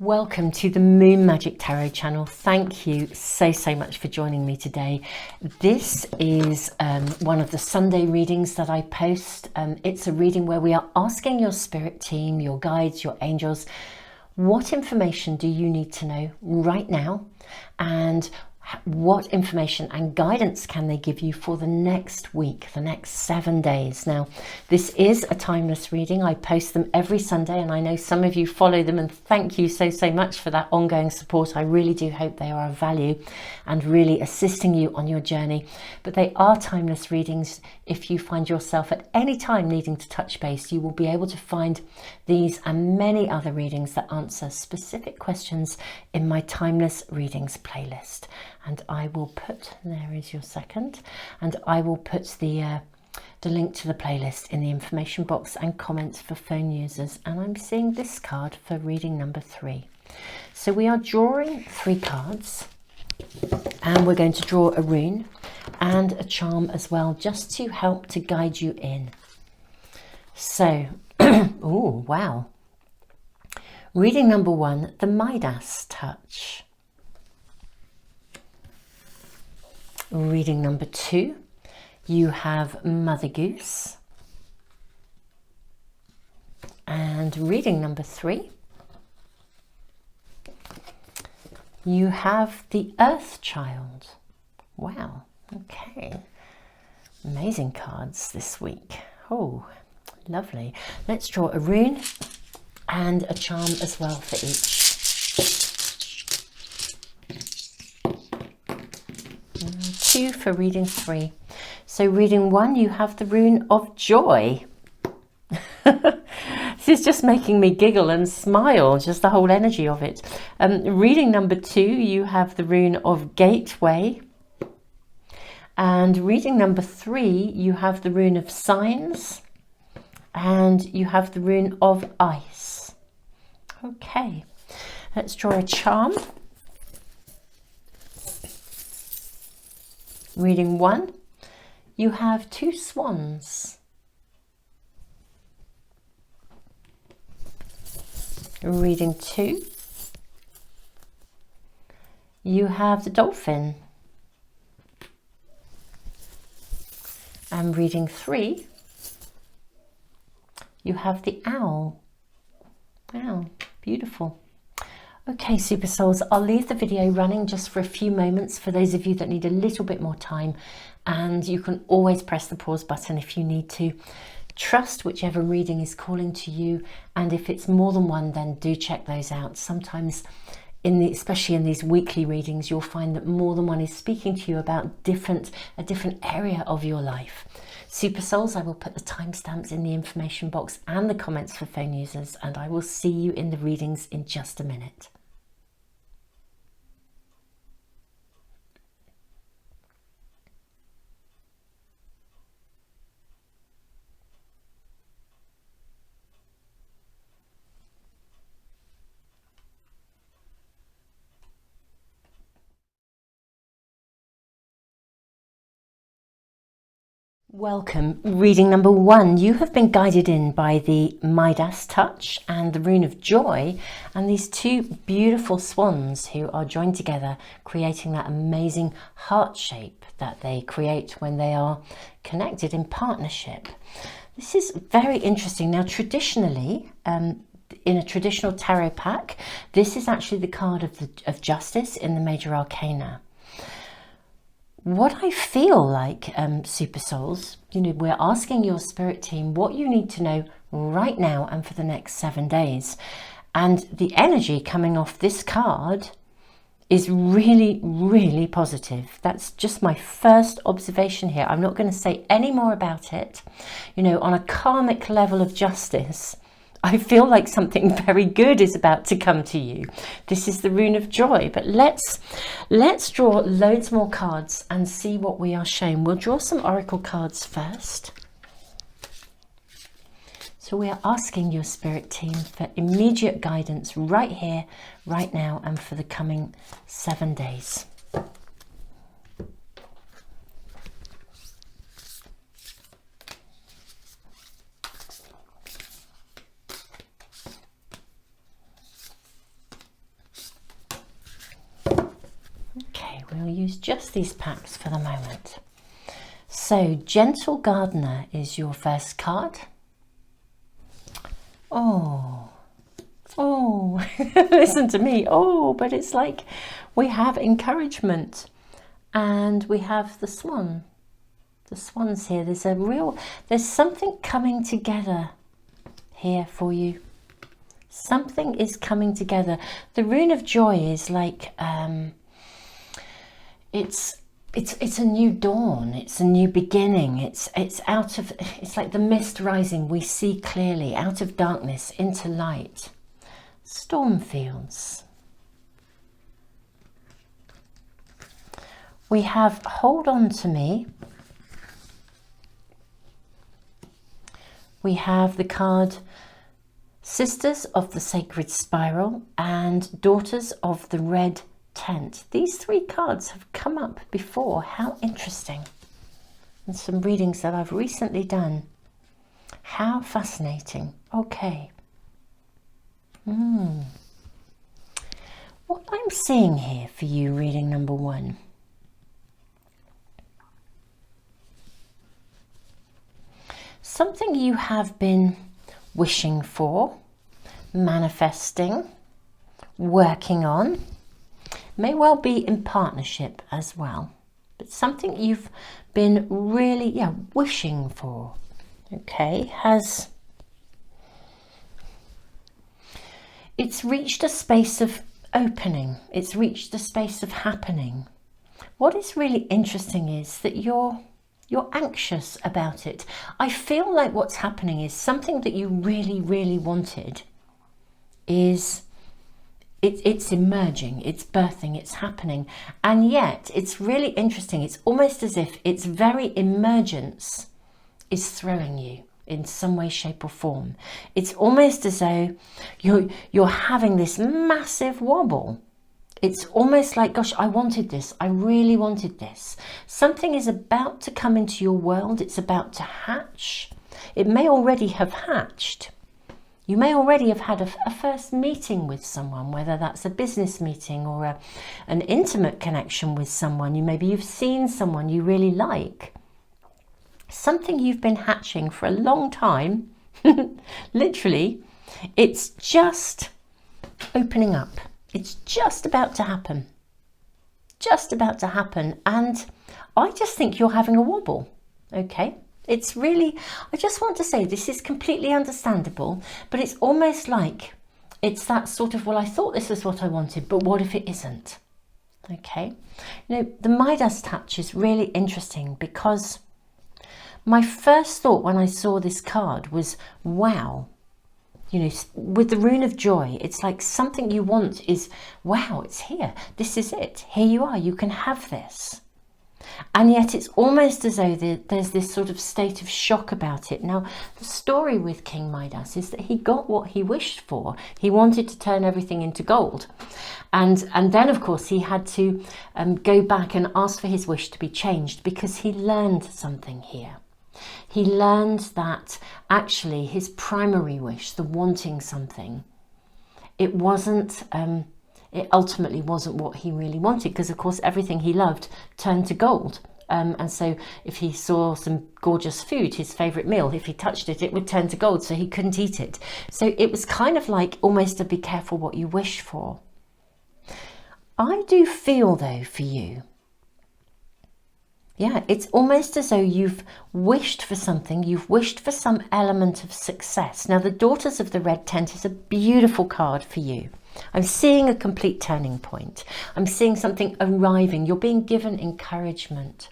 Welcome to the Moon Magic Tarot channel. Thank you so much for joining me today. This is one of the Sunday readings that I post. It's a reading where we are asking your spirit team, your guides, your angels, what information do you need to know right now, and what information and guidance can they give you for the next week, the next 7 days. Now, this is a timeless reading. I post them every Sunday, and I know some of you follow them, and thank you so much for that ongoing support. I really do hope they are of value and really assisting you on your journey. But they are timeless readings. If you find yourself at any time needing to touch base, you will be able to find these and many other readings that answer specific questions in my timeless readings playlist. And I will put, there is your second, and I will put the link to the playlist in the information box and comments for phone users. And I'm seeing this card for reading number 3. So we are drawing 3 cards, and we're going to draw a rune and a charm as well, just to help to guide you in. So, oh wow. Reading number 1, the Midas touch. Reading number 2, you have Mother Goose. And reading number 3, you have the Earth Child. Wow, okay. Amazing cards this week. Oh, lovely. Let's draw a rune and a charm as well for each. 2 for reading 3. So reading 1, you have the rune of joy. This is just making me giggle and smile, just the whole energy of it. Reading number 2, you have the rune of gateway. And reading number 3, you have the rune of signs. And you have the rune of ice. Okay, let's draw a charm. Reading 1, you have 2 swans. Reading 2, you have the dolphin. And reading 3, you have the owl. Wow, beautiful. Okay, Super Souls, I'll leave the video running just for a few moments for those of you that need a little bit more time, and you can always press the pause button if you need to. Trust whichever reading is calling to you, and if it's more than one, then do check those out. Sometimes, especially in these weekly readings, you'll find that more than one is speaking to you about a different area of your life. Super Souls, I will put the timestamps in the information box and the comments for phone users, and I will see you in the readings in just a minute. Welcome. Reading number 1, you have been guided in by the Midas touch and the rune of joy, and these 2 beautiful swans who are joined together, creating that amazing heart shape that they create when they are connected in partnership. This is very interesting. Now, traditionally, in a traditional tarot pack, this is actually the card of justice in the major arcana. What I feel like, Super Souls, we're asking your spirit team what you need to know right now and for the next 7 days. And the energy coming off this card is really, really positive. That's just my first observation here. I'm not going to say any more about it. On a karmic level of justice, I feel like something very good is about to come to you. This is the rune of joy, but let's draw loads more cards and see what we are shown. We'll draw some oracle cards first. So we are asking your spirit team for immediate guidance right here, right now, and for the coming 7 days. Okay, we'll use just these packs for the moment. So, Gentle Gardener is your first card. Oh, listen to me. Oh, but it's like we have encouragement and we have the swan. The swans here. There's something coming together here for you. Something is coming together. The rune of joy is like, it's a new dawn, it's a new beginning, it's like the mist rising, we see clearly out of darkness into light. Storm fields. We have hold on to me. We have the card Sisters of the Sacred Spiral and Daughters of the Red Tent. These three cards have come up before. How interesting. And some readings that I've recently done. How fascinating. Okay. What I'm seeing here for you, reading number 1. Something you have been wishing for, manifesting, working on. May well be in partnership as well, but something you've been really, wishing for, okay, it's reached a space of opening, it's reached a space of happening. What is really interesting is that you're anxious about it. I feel like what's happening is something that you really, really wanted is it's emerging, it's birthing, it's happening. And yet it's really interesting. It's almost as if its very emergence is throwing you in some way, shape or form. It's almost as though you're having this massive wobble. It's almost like, gosh, I wanted this. I really wanted this. Something is about to come into your world. It's about to hatch. It may already have hatched. You may already have had a first meeting with someone, whether that's a business meeting or an intimate connection with someone. Maybe you've seen someone you really like. Something you've been hatching for a long time. Literally, it's just opening up. It's just about to happen. Just about to happen. And I just think you're having a wobble. Okay? It's really, I just want to say this is completely understandable, but it's almost like it's that sort of, well, I thought this was what I wanted, but what if it isn't? Okay. The Midas touch is really interesting because my first thought when I saw this card was, wow, with the rune of joy, it's like something you want is, wow, it's here. This is it. Here you are. You can have this. And yet it's almost as though there's this sort of state of shock about it. Now, the story with King Midas is that he got what he wished for. He wanted to turn everything into gold. And then, of course, he had to go back and ask for his wish to be changed because he learned something here. He learned that actually his primary wish, the wanting something, it ultimately wasn't what he really wanted, because of course everything he loved turned to gold. And so if he saw some gorgeous food, his favourite meal, if he touched it, it would turn to gold, so he couldn't eat it. So it was kind of like almost a be careful what you wish for. I do feel though for you, it's almost as though you've wished for something, you've wished for some element of success. Now the Daughters of the Red Tent is a beautiful card for you. I'm seeing a complete turning point. I'm seeing something arriving. You're being given encouragement.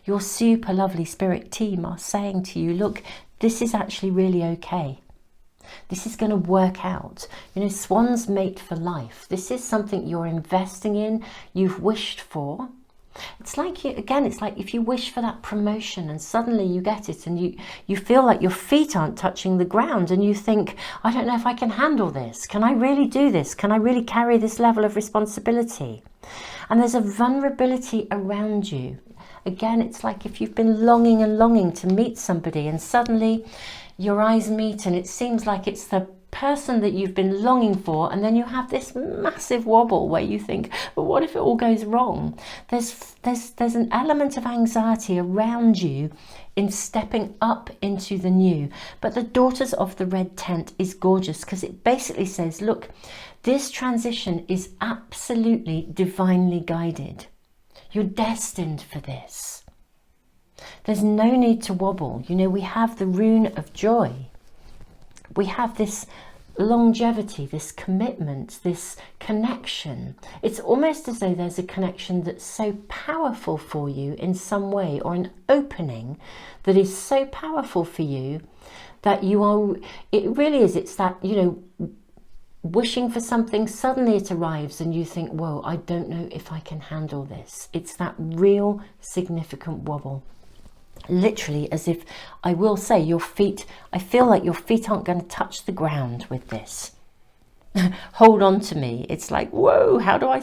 Your super lovely spirit team are saying to you, look, this is actually really okay. This is going to work out. Swans mate for life. This is something you're investing in, you've wished for. It's like, it's like if you wish for that promotion and suddenly you get it and you feel like your feet aren't touching the ground and you think, I don't know if I can handle this. Can I really do this? Can I really carry this level of responsibility? And there's a vulnerability around you. Again, it's like if you've been longing and longing to meet somebody and suddenly your eyes meet and it seems like it's the person that you've been longing for, and then you have this massive wobble where you think, but what if it all goes wrong? There's an element of anxiety around you in stepping up into the new. But the Daughters of the Red Tent is gorgeous because it basically says, look, this transition is absolutely divinely guided. You're destined for this. There's no need to wobble. You know, we have the rune of joy. We have this longevity, this commitment, this connection. It's almost as though there's a connection that's so powerful for you in some way, or an opening that is so powerful for you that you are, it really is, it's that, you know, wishing for something, suddenly it arrives and you think, whoa, I don't know if I can handle this. It's that real significant wobble. Literally, as if, I will say, your feet, I feel like your feet aren't going to touch the ground with this. Hold on to me. It's like, whoa, how do I,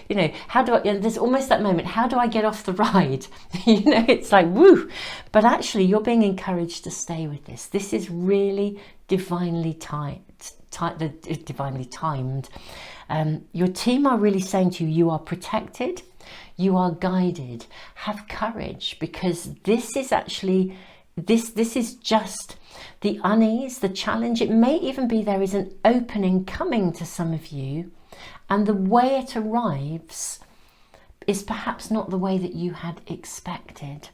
you know, how do I, you know, there's almost that moment, how do I get off the ride? You know, it's like, woo. But actually, you're being encouraged to stay with this. This is really divinely divinely timed. Your team are really saying to you, you are protected. You are guided. Have courage, because this is actually, this is just the unease, the challenge. It may even be there is an opening coming to some of you, and the way it arrives is perhaps not the way that you had expected.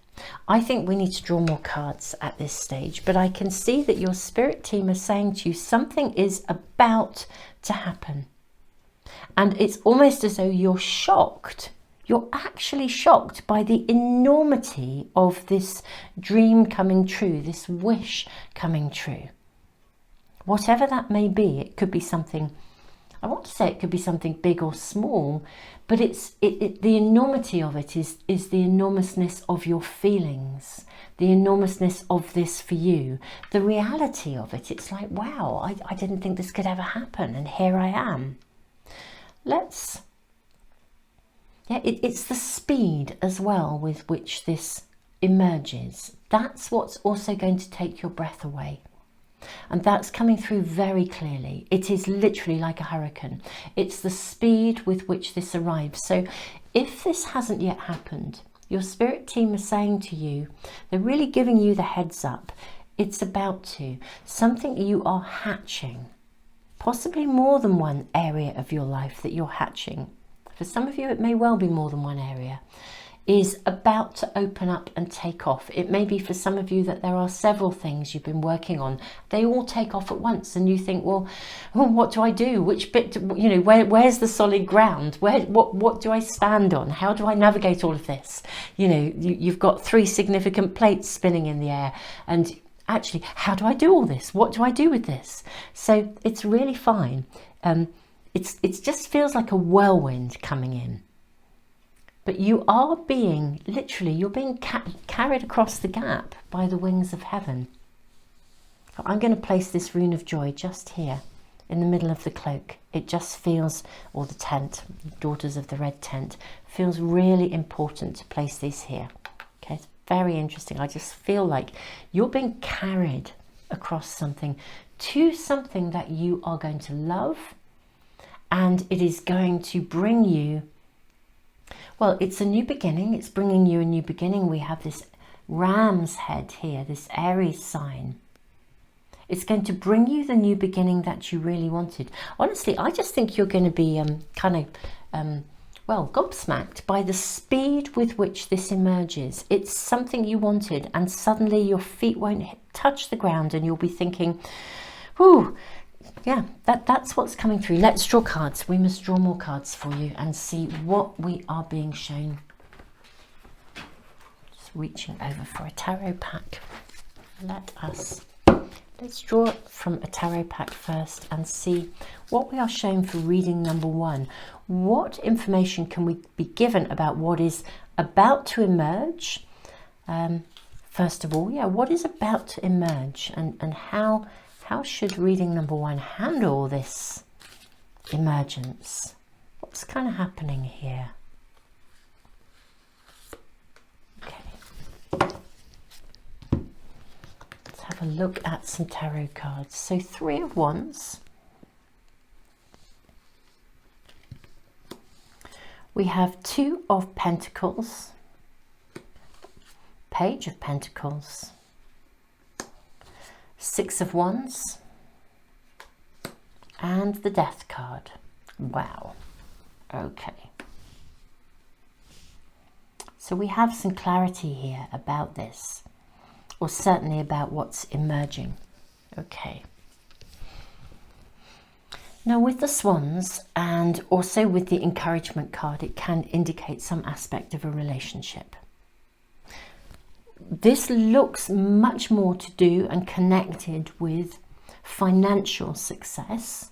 I think we need to draw more cards at this stage, but I can see that your spirit team are saying to you something is about to happen. And it's almost as though you're shocked. You're actually shocked by the enormity of this dream coming true, this wish coming true. Whatever that may be, it could be something, I want to say it could be something big or small, but the enormity of it is the enormousness of your feelings, the enormousness of this for you, the reality of it. It's like, wow, I didn't think this could ever happen, and here I am. It's the speed as well with which this emerges. That's what's also going to take your breath away. And that's coming through very clearly. It is literally like a hurricane. It's the speed with which this arrives. So if this hasn't yet happened, your spirit team is saying to you, they're really giving you the heads up. It's about to. Something you are hatching. Possibly more than one area of your life that you're hatching. For some of you, it may well be more than one area, is about to open up and take off. It may be for some of you that there are several things you've been working on. They all take off at once, and you think, well, what do I do? Which bit, you know, where's the solid ground? What do I stand on? How do I navigate all of this? You know, you've got 3 significant plates spinning in the air, and actually, how do I do all this? What do I do with this? So it's really fine. It just feels like a whirlwind coming in. But you are being, literally, you're being carried across the gap by the wings of heaven. I'm going to place this rune of joy just here in the middle of the cloak. It just feels, or the tent, Daughters of the Red Tent, feels really important to place these here. Okay, it's very interesting. I just feel like you're being carried across something to something that you are going to love. And it is going to bring you, well, it's a new beginning. It's bringing you a new beginning. We have this ram's head here, this Aries sign. It's going to bring you the new beginning that you really wanted. Honestly, I just think you're going to be well, gobsmacked by the speed with which this emerges. It's something you wanted, and suddenly your feet won't touch the ground, and you'll be thinking, whew, yeah, that's what's coming through. Let's draw cards. We must draw more cards for you and see what we are being shown. Just reaching over for a tarot pack. Let's draw from a tarot pack first and see what we are shown for reading number 1. What information can we be given about what is about to emerge? First of all, yeah, what is about to emerge, and how should reading number 1 handle this emergence? What's kind of happening here? Okay. Let's have have a look at some tarot cards. So 3 of Wands. We have 2 of Pentacles, Page of Pentacles, 6 of Wands, and the Death card. Wow. Okay. So we have some clarity here about this, or certainly about what's emerging. Okay. Now with the Swans and also with the encouragement card, it can indicate some aspect of a relationship. This looks much more to do and connected with financial success,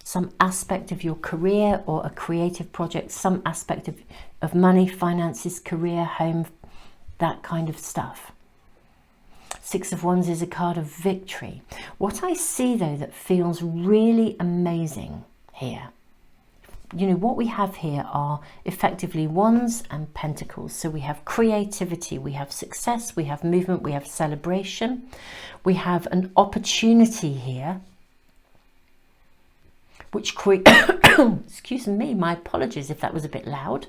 some aspect of your career or a creative project, some aspect of money, finances, career, home, that kind of stuff. 6 of Wands is a card of victory. What I see though that feels really amazing here, you know, what we have here are effectively Wands and Pentacles. So we have creativity, we have success, we have movement, we have celebration, we have an opportunity here, which excuse me, my apologies if that was a bit loud.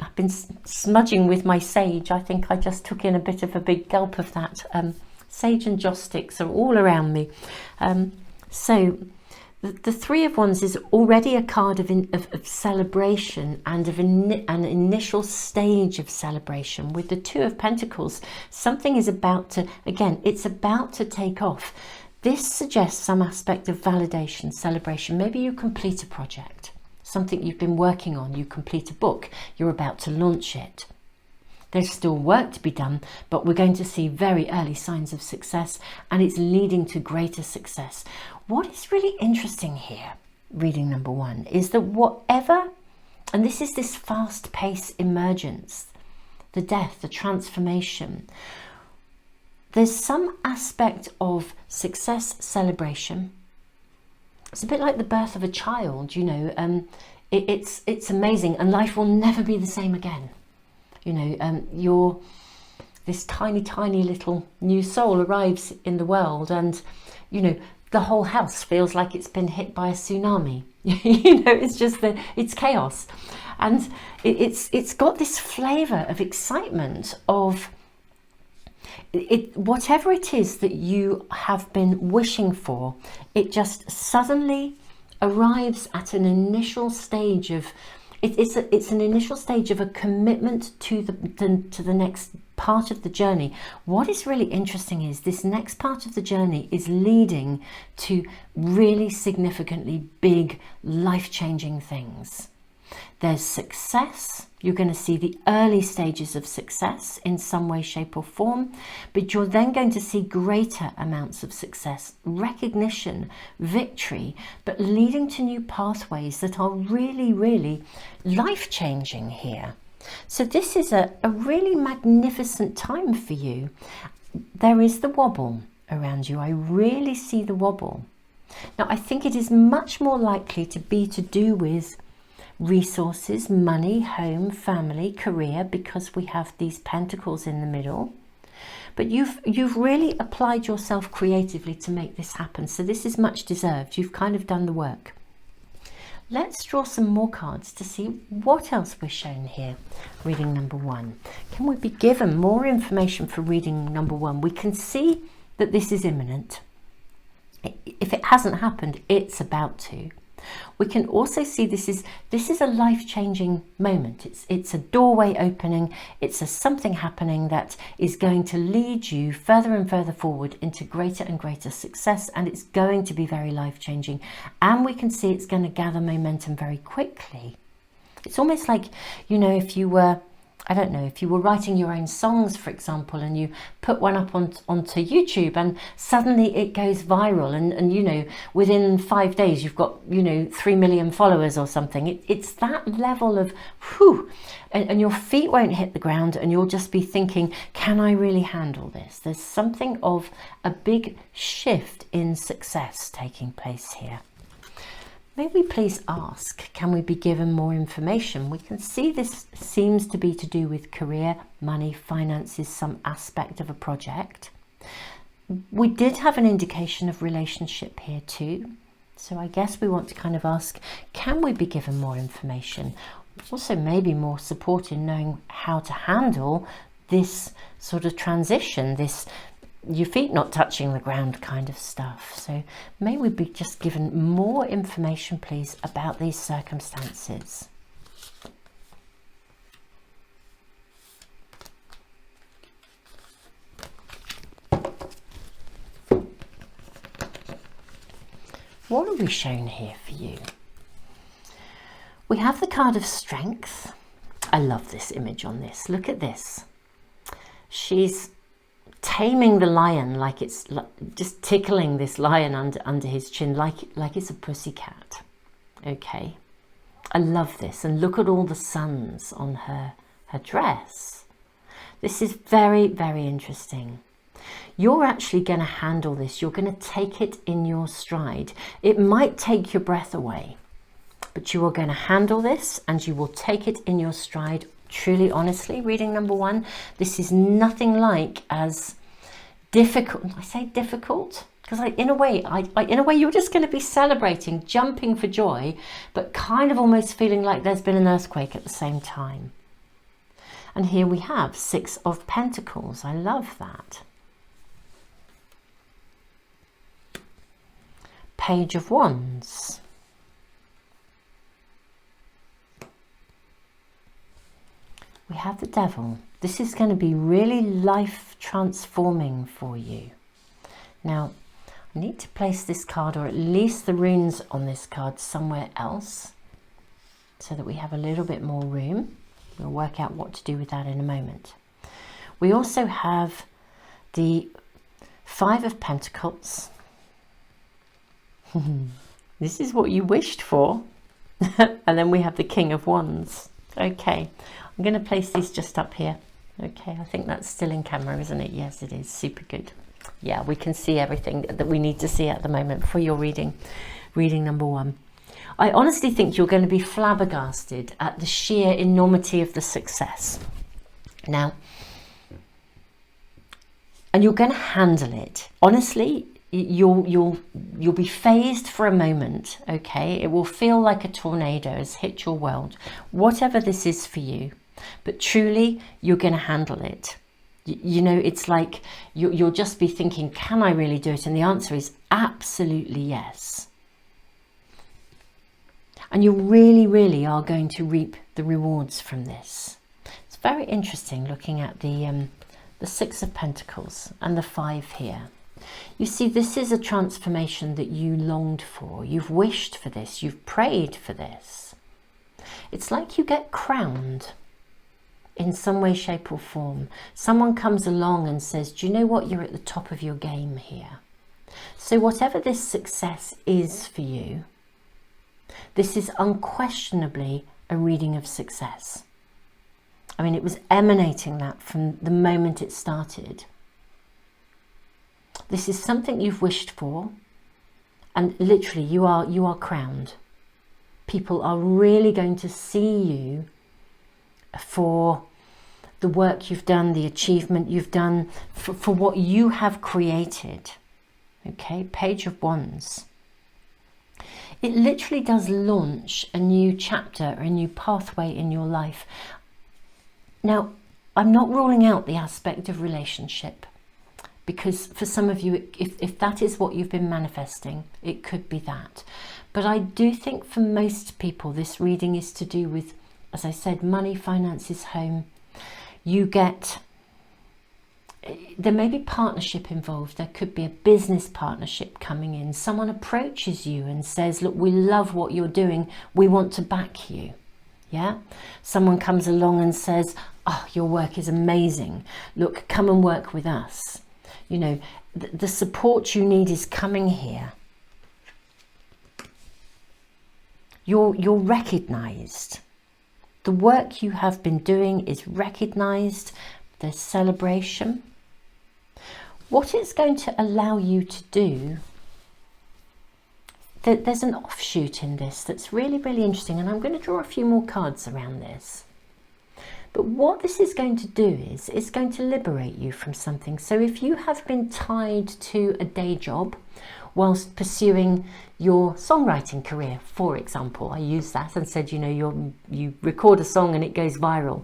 I've been smudging with my sage. I think I just took in a bit of a big gulp of that. Sage and joss sticks are all around me. So the 3 of Wands is already a card of celebration and of an initial stage of celebration. With the 2 of Pentacles, something is about to, again, it's about to take off. This suggests some aspect of validation, celebration. Maybe you complete a project, something you've been working on, you complete a book, you're about to launch it. There's still work to be done, but we're going to see very early signs of success, and it's leading to greater success. What is really interesting here, reading number 1, is that whatever, and this is this fast-paced emergence, the death, the transformation, there's some aspect of success, celebration. It's a bit like the birth of a child, you know, it's amazing, and life will never be the same again. You know, you're this tiny, tiny little new soul arrives in the world, and, you know, the whole house feels like it's been hit by a tsunami. You know, it's just it's chaos. And it's got this flavour of excitement of, whatever it is that you have been wishing for, it just suddenly arrives at an initial stage of, it's an initial stage of a commitment to the next part of the journey. What is really interesting is this next part of the journey is leading to really significantly big, life-changing things. There's success. You're going to see the early stages of success in some way, shape or form, but you're then going to see greater amounts of success, recognition, victory, but leading to new pathways that are really, really life-changing here. So this is a really magnificent time for you. There is the wobble around you. I really see the wobble. Now, I think it is much more likely to be to do with resources, money, home, family, career, because we have these pentacles in the middle. But you've really applied yourself creatively to make this happen. So this is much deserved. You've kind of done the work. Let's draw some more cards to see what else we're shown here. Reading number 1. Can we be given more information for reading number 1? We can see that this is imminent. If it hasn't happened, it's about to. We can also see this is a life-changing moment. It's a doorway opening. It's something happening that is going to lead you further and further forward into greater and greater success, and it's going to be very life-changing. And we can see it's going to gather momentum very quickly. It's almost like, you know, if you were, I don't know, if you were writing your own songs, for example, and you put one up onto YouTube and suddenly it goes viral and, you know, within 5 days you've got, you know, 3 million followers or something. It's that level of whew, and your feet won't hit the ground and you'll just be thinking, can I really handle this? There's something of a big shift in success taking place here. may we please ask, can we be given more information? We can see this seems to be to do with career, money, finances, some aspect of a project. We did have an indication of relationship here too. So I guess we want to kind of ask, can we be given more information? Also maybe more support in knowing how to handle this sort of transition, this your feet not touching the ground kind of stuff. So may we be just given more information, please, about these circumstances. What are we shown here for you? We have the card of Strength. I love this image on this. Look at this. She's taming the lion, like it's just tickling this lion under his chin, like it's a pussycat. Okay, I love this. And look at all the suns on her dress. This is very, very interesting. You're actually going to handle this. You're going to take it in your stride. It might take your breath away, but you are going to handle this and you will take it in your stride. Truly, honestly, reading number 1, this is nothing like as difficult. I say difficult because in a way you're just going to be celebrating, jumping for joy, but kind of almost feeling like there's been an earthquake at the same time. And here we have 6 of Pentacles. I love that. Page of Wands. We have the Devil. This is going to be really life transforming for you. Now, I need to place this card, or at least the runes on this card, somewhere else so that we have a little bit more room. We'll work out what to do with that in a moment. We also have the 5 of Pentacles. This is what you wished for. And then we have the King of Wands. Okay, I'm going to place these just up here. Okay, I think that's still in camera, isn't it? Yes, it is. Super good. Yeah, we can see everything that we need to see at the moment for your reading number 1. I honestly think you're going to be flabbergasted at the sheer enormity of the success. Now, and you're going to handle it. Honestly, you'll be phased for a moment, okay? It will feel like a tornado has hit your world, whatever this is for you. But truly, you're going to handle it. You know, it's like you'll just be thinking, can I really do it? And the answer is absolutely yes. And you really, really are going to reap the rewards from this. It's very interesting looking at the 6 of Pentacles and the 5 here. You see, this is a transformation that you longed for. You've wished for this. You've prayed for this. It's like you get crowned in some way, shape or form. Someone comes along and says, do you know what? You're at the top of your game here. So whatever this success is for you, this is unquestionably a reading of success. I mean, it was emanating that from the moment it started. This is something you've wished for, and literally you are crowned. People are really going to see you for the work you've done, the achievement you've done, for what you have created. Okay, Page of Wands. It literally does launch a new chapter, a new pathway in your life. Now, I'm not ruling out the aspect of relationship, because for some of you, if that is what you've been manifesting, it could be that. But I do think for most people, this reading is to do with, as I said, money, finances, home. There may be partnership involved. There could be a business partnership coming in. Someone approaches you and says, look, we love what you're doing. We want to back you. Yeah. Someone comes along and says, oh, your work is amazing. Look, come and work with us. You know, the support you need is coming here. You're recognized. The work you have been doing is recognized. There's celebration. What it's going to allow you to do, there's an offshoot in this that's really, really interesting, and I'm going to draw a few more cards around this. But what this is going to do is it's going to liberate you from something. So if you have been tied to a day job whilst pursuing your songwriting career, for example, I used that and said, you know, you record a song and it goes viral.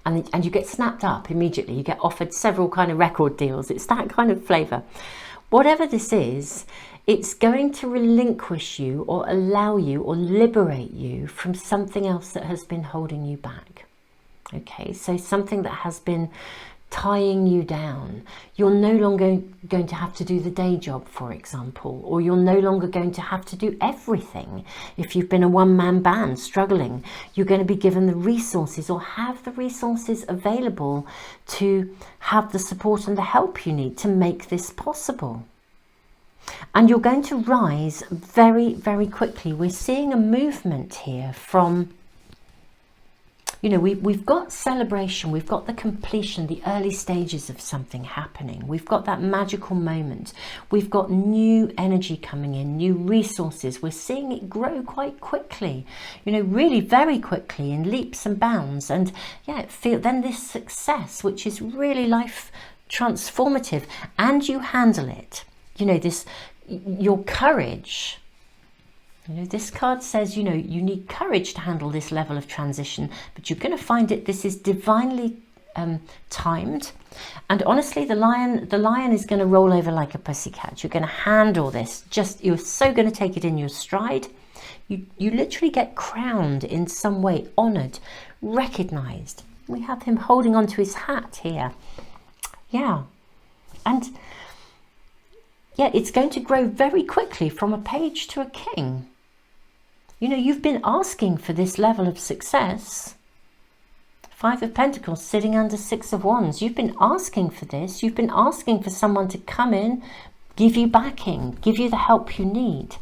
And you get snapped up immediately. You get offered several kind of record deals. It's that kind of flavour. Whatever this is, it's going to relinquish you or allow you or liberate you from something else that has been holding you back. Okay, so something that has been tying you down. You're no longer going to have to do the day job, for example, or you're no longer going to have to do everything. If you've been a one-man band struggling, you're going to be given the resources or have the resources available to have the support and the help you need to make this possible. And you're going to rise very, very quickly. We're seeing a movement here from, you know, we've got celebration, we've got the completion, the early stages of something happening. We've got that magical moment. We've got new energy coming in, new resources. We're seeing it grow quite quickly, you know, really very quickly in leaps and bounds. And yeah, then this success, which is really life transformative, and you handle it. You know, your courage. You know, this card says, you know, you need courage to handle this level of transition, but you're going to find this is divinely timed. And honestly, the lion is going to roll over like a pussycat. You're going to handle this. You're so going to take it in your stride. You literally get crowned in some way, honored, recognized. We have him holding onto his hat here. Yeah. And yeah, it's going to grow very quickly from a page to a king. You know, you've been asking for this level of success. 5 of Pentacles sitting under 6 of Wands. You've been asking for this. You've been asking for someone to come in, give you backing, give you the help you need.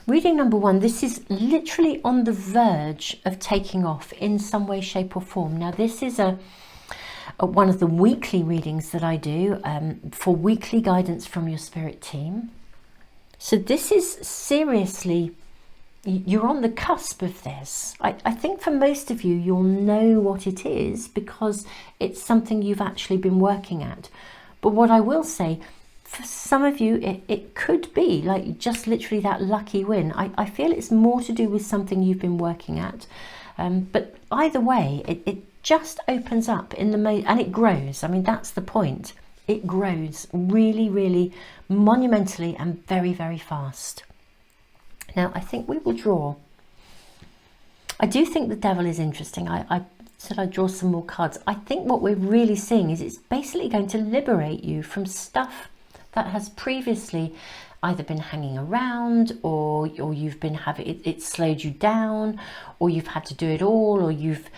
Reading number 1, this is literally on the verge of taking off in some way, shape or form. Now, this is one of the weekly readings that I do for weekly guidance from your spirit team. So this is seriously, you're on the cusp of this. I think for most of you, you'll know what it is because it's something you've actually been working at. But what I will say, for some of you, it could be like just literally that lucky win. I feel it's more to do with something you've been working at. But either way, it just opens up in and it grows. I mean, that's the point. It grows really, really monumentally and very, very fast. Now, I think we will draw. I do think the devil is interesting. I said I'd draw some more cards. I think what we're really seeing is it's basically going to liberate you from stuff that has previously either been hanging around or you've been having it slowed you down, or you've had to do it all, or you've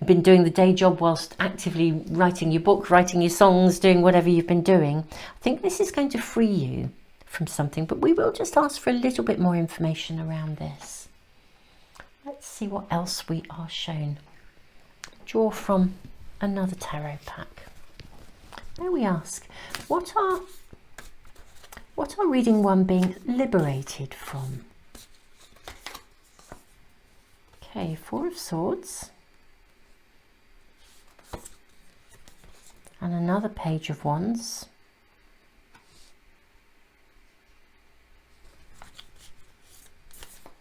been doing the day job whilst actively writing your book, writing your songs, doing whatever you've been doing. I think this is going to free you from something, but we will just ask for a little bit more information around this. Let's see what else we are shown. Draw from another tarot pack. There we ask, what are reading 1 being liberated from? Okay, 4 of Swords. And another Page of Wands.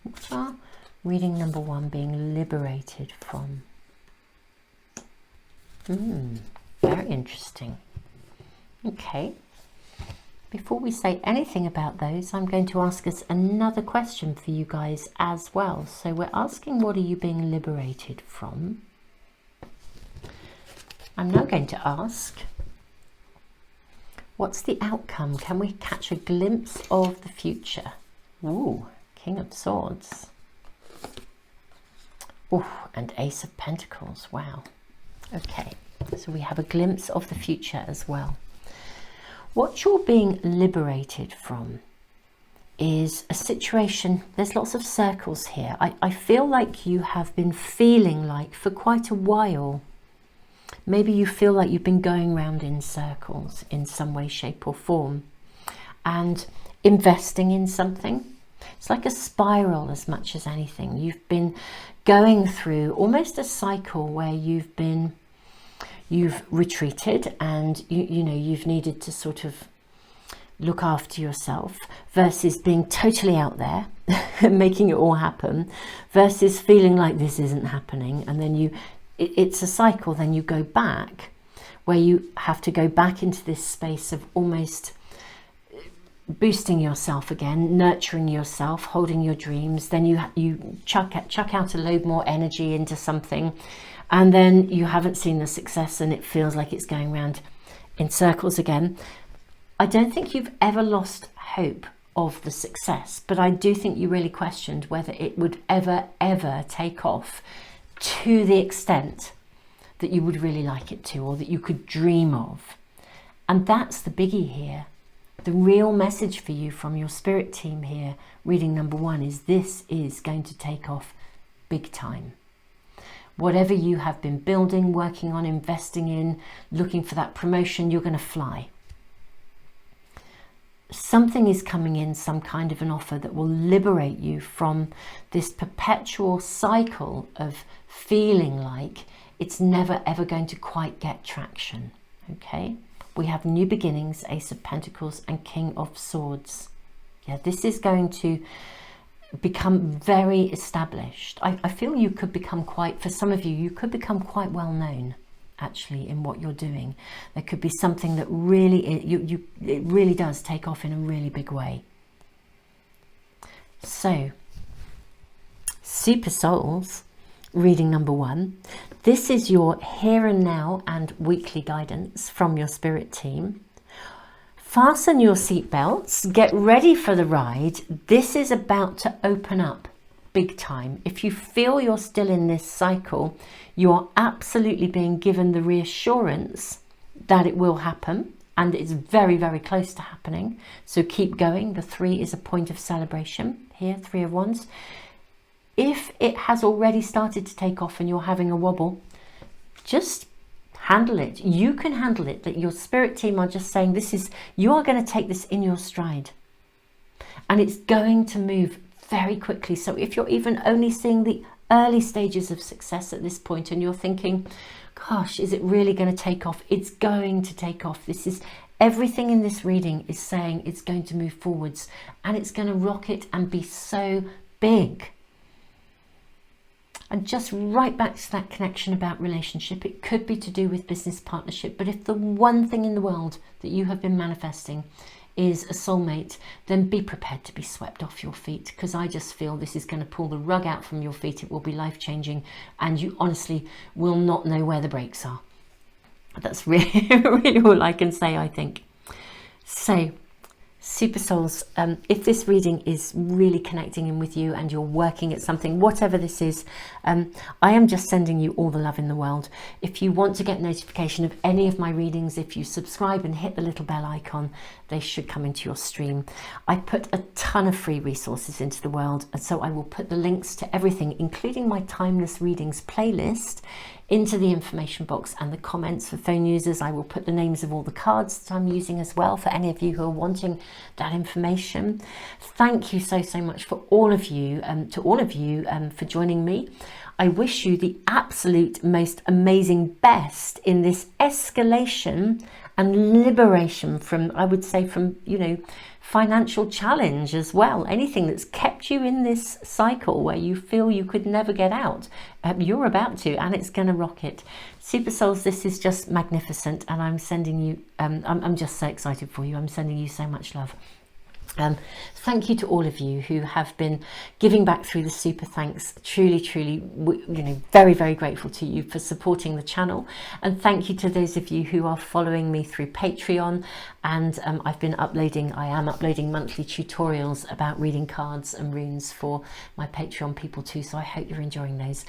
What are reading number 1 being liberated from? Very interesting. Okay. Before we say anything about those, I'm going to ask us another question for you guys as well. So we're asking, what are you being liberated from? I'm now going to ask, what's the outcome? Can we catch a glimpse of the future? Ooh, King of Swords. Ooh, and Ace of Pentacles. Wow. Okay, so we have a glimpse of the future as well. What you're being liberated from is a situation, there's lots of circles here. I feel like you have been feeling like for quite a while, maybe you feel like you've been going round in circles in some way, shape or form. And investing in something. It's like a spiral as much as anything. You've been going through almost a cycle where you've retreated, and you've needed to sort of look after yourself, versus being totally out there and making it all happen, versus feeling like this isn't happening. And then it's a cycle. Then you go back, where you have to go back into this space of almost boosting yourself again, nurturing yourself, holding your dreams. Then you chuck out a load more energy into something, and then you haven't seen the success, and it feels like it's going round in circles again. I don't think you've ever lost hope of the success, but I do think you really questioned whether it would ever take off to the extent that you would really like it to, or that you could dream of. And that's the biggie here. The real message for you from your spirit team here, reading number 1, is this is going to take off big time. Whatever you have been building, working on, investing in, looking for that promotion, you're going to fly. Something is coming in, some kind of an offer that will liberate you from this perpetual cycle of feeling like it's never ever going to quite get traction. Okay, we have new beginnings, Ace of Pentacles and King of Swords. Yeah, this is going to become very established. I feel you could become quite, for some of you, you could become quite well known actually in what you're doing. There could be something that really it really does take off in a really big way. So, Super Souls, reading number 1. This is your here and now and weekly guidance from your spirit team. Fasten your seatbelts, get ready for the ride. This is about to open up big time. If you feel you're still in this cycle, you are absolutely being given the reassurance that it will happen, and it's very, very close to happening. So keep going. The 3 is a point of celebration here, 3 of Wands. If it has already started to take off and you're having a wobble, just handle it. You can handle it. That your spirit team are just saying you are going to take this in your stride, and it's going to move very quickly. So if you're even only seeing the early stages of success at this point, and you're thinking, gosh, is it really going to take off? It's going to take off. This is everything in this reading is saying it's going to move forwards, and it's going to rocket and be so big. And just right back to that connection about relationship, it could be to do with business partnership, but if the one thing in the world that you have been manifesting is a soulmate, then be prepared to be swept off your feet, because I just feel this is going to pull the rug out from your feet. It will be life-changing, and you honestly will not know where the brakes are. That's really, really all I can say, I think. So, Super Souls, if this reading is really connecting in with you and you're working at something, whatever this is, I am just sending you all the love in the world. If you want to get notification of any of my readings, if you subscribe and hit the little bell icon, they should come into your stream. I put a ton of free resources into the world, and so I will put the links to everything, including my Timeless Readings playlist, into the information box and the comments for phone users. I will put the names of all the cards that I'm using as well for any of you who are wanting that information. Thank you so much for all of you, for joining me. I wish you the absolute most amazing best in this escalation and liberation from, I would say, from, financial challenge as well. Anything that's kept you in this cycle where you feel you could never get out, you're about to, and it's going to rocket. Super Souls, this is just magnificent, and I'm sending you, I'm just so excited for you. I'm sending you so much love. Thank you to all of you who have been giving back through the super thanks. Truly, very, very grateful to you for supporting the channel. And thank you to those of you who are following me through Patreon. And I am uploading monthly tutorials about reading cards and runes for my Patreon people too. So I hope you're enjoying those.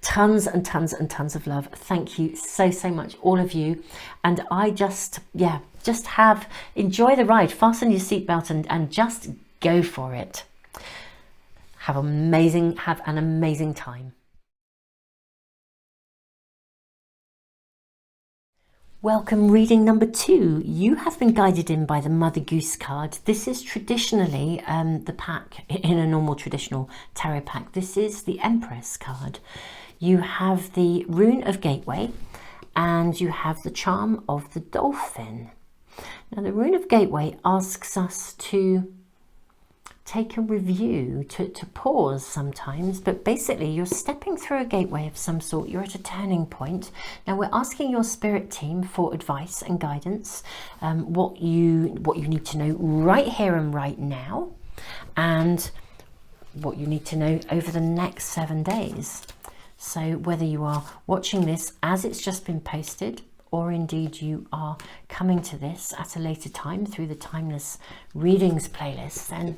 Tons and tons and tons of love. Thank you so much, all of you. And I just enjoy the ride. Fasten your seatbelt and just go for it. Have an amazing time. Welcome, reading number 2. You have been guided in by the Mother Goose card. This is traditionally the pack in a normal traditional tarot pack. This is the Empress card. You have the Rune of Gateway and you have the Charm of the Dolphin. Now the Rune of Gateway asks us to take a review, to pause sometimes, but basically you're stepping through a gateway of some sort. You're at a turning point. Now we're asking your spirit team for advice and guidance, what you need to know right here and right now, and what you need to know over the next 7 days. So whether you are watching this as it's just been posted, or indeed you are coming to this at a later time through the Timeless Readings playlist, then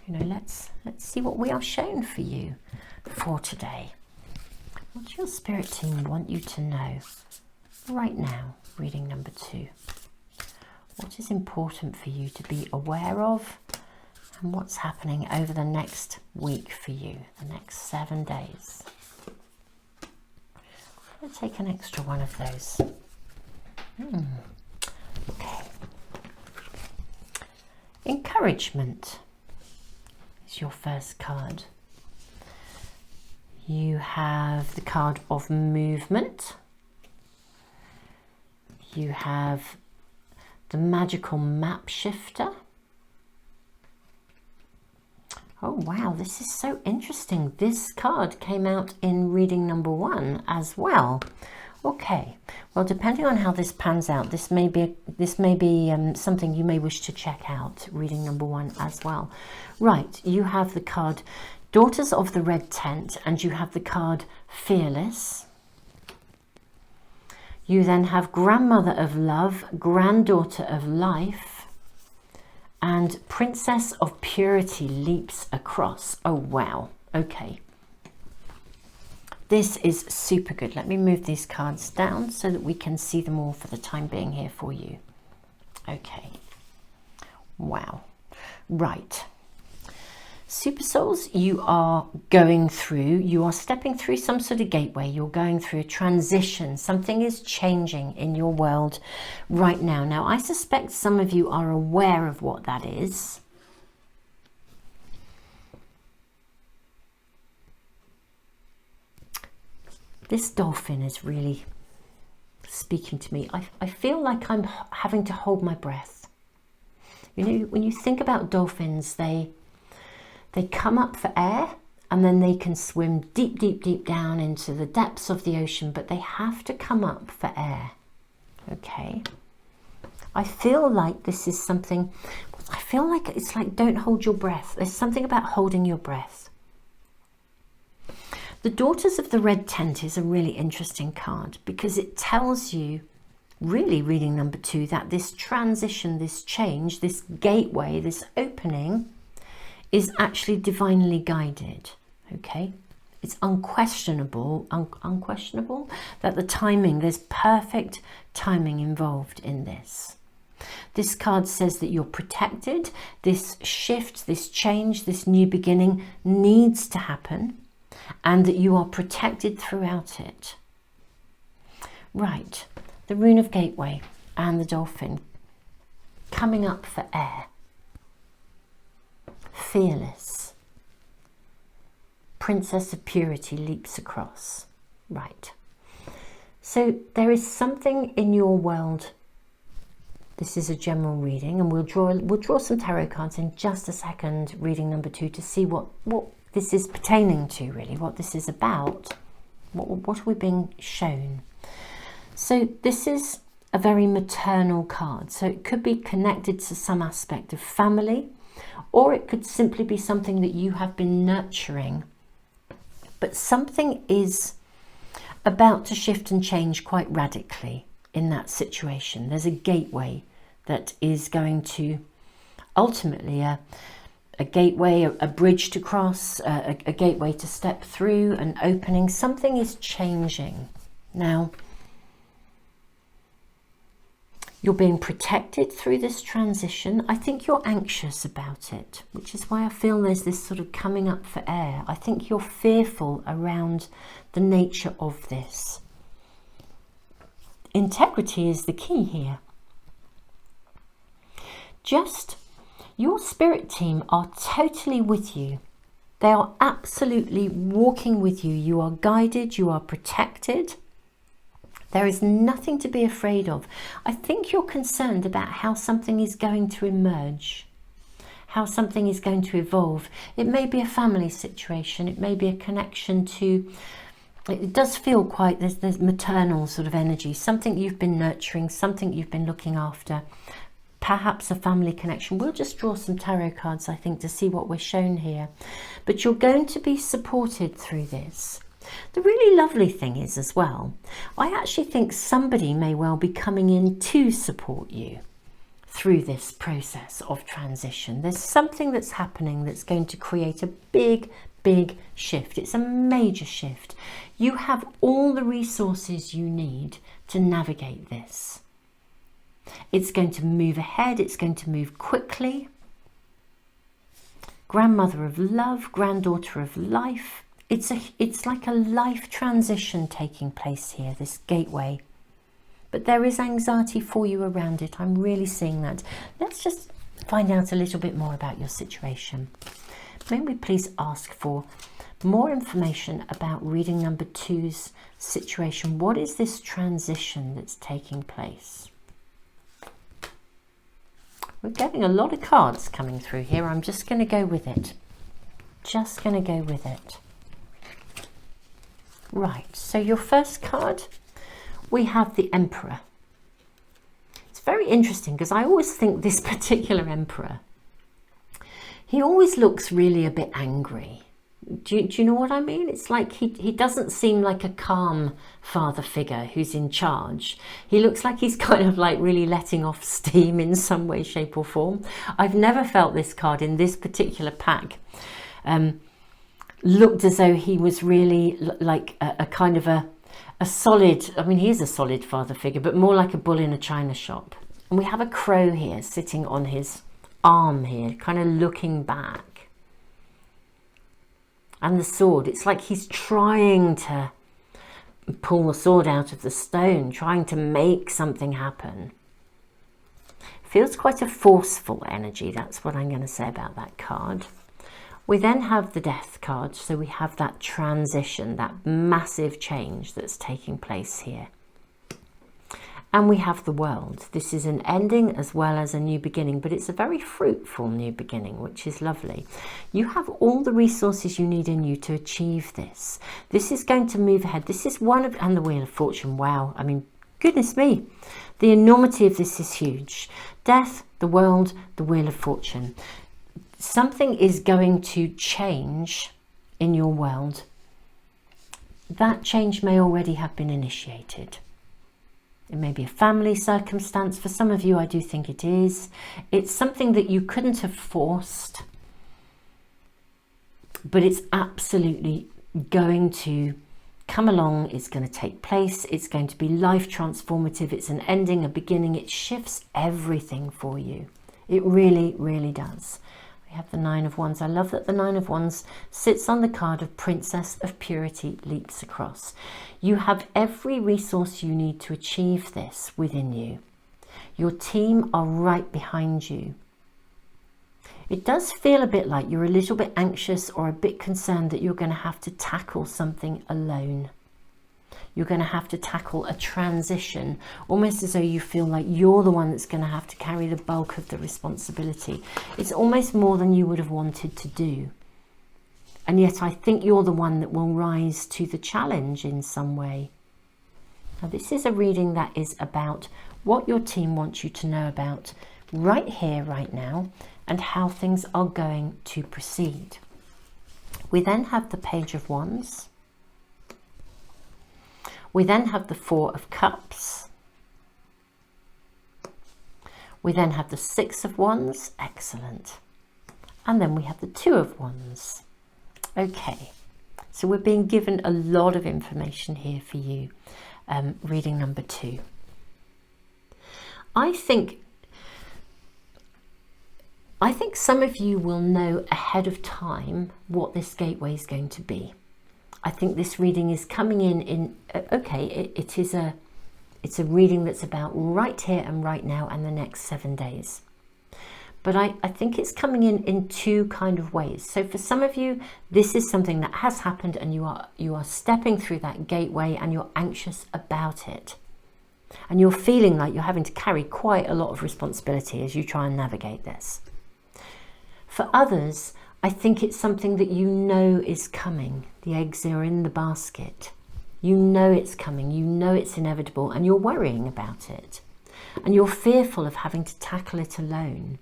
let's see what we are shown for you for today. What does your spirit team want you to know right now, reading number 2? What is important for you to be aware of, and what's happening over the next week for you, the next 7 days? Let's take an extra one of those. Okay. Encouragement is your first card. You have the card of movement. You have the magical map shifter. Oh wow, this is so interesting. This card came out in reading number 1 as well. Okay, well, depending on how this pans out, this may be something you may wish to check out, reading number 1 as well. Right, you have the card Daughters of the Red Tent, and you have the card Fearless. You then have Grandmother of Love, Granddaughter of Life, and Princess of Purity leaps across. Oh wow, okay. This is super good. Let me move these cards down so that we can see them all for the time being here for you. Okay. Wow. Right. Super Souls, you are stepping through some sort of gateway. You're going through a transition. Something is changing in your world right now. Now, I suspect some of you are aware of what that is. This dolphin is really speaking to me. I feel like I'm having to hold my breath. You know, when you think about dolphins, they come up for air and then they can swim deep, deep, deep down into the depths of the ocean, but they have to come up for air. Okay. I feel like this is something, I feel like it's like don't hold your breath. There's something about holding your breath. The Daughters of the Red Tent is a really interesting card because it tells you, really reading number 2, that this transition, this change, this gateway, this opening is actually divinely guided. Okay, it's unquestionable that the timing, there's perfect timing involved in this. This card says that you're protected. This shift, this change, this new beginning needs to happen, and that you are protected throughout it. Right, the Rune of Gateway and the Dolphin coming up for air. Fearless. Princess of Purity leaps across. Right. So there is something in your world. This is a general reading, and we'll draw some tarot cards in just a second, reading number 2, to see what this is pertaining to, really, what this is about, what are we being shown. So this is a very maternal card, so it could be connected to some aspect of family, or it could simply be something that you have been nurturing, but something is about to shift and change quite radically in that situation. There's a gateway that is going to ultimately a gateway, a bridge to cross, a gateway to step through, an opening. Something is changing. Now, you're being protected through this transition. I think you're anxious about it, which is why I feel there's this sort of coming up for air. I think you're fearful around the nature of this. integrity is the key here. Just your spirit team are totally with you. They are absolutely walking with you. You are guided, you are protected. There is nothing to be afraid of. I think you're concerned about how something is going to emerge, how something is going to evolve. It may be a family situation, it may be a connection to, it does feel quite, there's maternal sort of energy, something you've been nurturing, something you've been looking after, perhaps a family connection. We'll just draw some tarot cards, I think, to see what we're shown here. But you're going to be supported through this. The really lovely thing is as well, I actually think somebody may well be coming in to support you through this process of transition. There's something that's happening that's going to create a big shift. It's a major shift. You have all the resources you need to navigate this. It's going to move ahead. It's going to move quickly. Grandmother of love, granddaughter of life. It's like a life transition taking place here, this gateway. But there is anxiety for you around it. I'm really seeing that. Let's just find out a little bit more about your situation. May we please ask for more information about reading number 2's situation. What is this transition that's taking place? We're getting a lot of cards coming through here. I'm just going to go with it. Just going to go with it. Right, so your first card, we have the Emperor. It's very interesting because I always think this particular Emperor, he always looks really a bit angry. Do you know what I mean? It's like he doesn't seem like a calm father figure who's in charge. He looks like he's kind of like really letting off steam in some way, shape or form. I've never felt this card in this particular pack looked as though he was really like a kind of a solid, I mean, he is a solid father figure, but more like a bull in a china shop. And we have a crow here sitting on his arm here, kind of looking back. And the sword, it's like he's trying to pull the sword out of the stone, trying to make something happen. Feels quite a forceful energy, that's what I'm going to say about that card. We then have the Death card, so we have that transition, that massive change that's taking place here. And we have the World. This is an ending as well as a new beginning, but it's a very fruitful new beginning, which is lovely. You have all the resources you need in you to achieve this. This is going to move ahead. This is one of, and the Wheel of Fortune, wow, I mean, goodness me, the enormity of this is huge. Death, the World, the Wheel of Fortune. Something is going to change in your world. That change may already have been initiated. It may be a family circumstance. For some of you, I do think it is. It's something that you couldn't have forced, but it's absolutely going to come along. It's going to take place. It's going to be life transformative. It's an ending, a beginning. It shifts everything for you. It really, really does. We have the Nine of Wands. I love that the Nine of Wands sits on the card of Princess of Purity leaps across. You have every resource you need to achieve this within you. Your team are right behind you. It does feel a bit like you're a little bit anxious or a bit concerned that you're going to have to tackle something alone. You're going to have to tackle a transition, almost as though you feel like you're the one that's going to have to carry the bulk of the responsibility. It's almost more than you would have wanted to do. And yet I think you're the one that will rise to the challenge in some way. Now, this is a reading that is about what your team wants you to know about right here, right now, and how things are going to proceed. We then have the Page of Wands. We then have the Four of Cups. We then have the Six of Wands. Excellent. And then we have the Two of Wands. Okay, so we're being given a lot of information here for you. Reading number 2. I think some of you will know ahead of time what this gateway is going to be. I think this reading is coming in okay, it is a It's a reading that's about right here and right now and the next 7 days. But I think it's coming in two kind of ways. So for some of you, this is something that has happened and you are stepping through that gateway and you're anxious about it. And you're feeling like you're having to carry quite a lot of responsibility as you try and navigate this. For others, I think it's something that you know is coming. The eggs are in the basket. You know it's coming, you know it's inevitable, and you're worrying about it. And you're fearful of having to tackle it alone.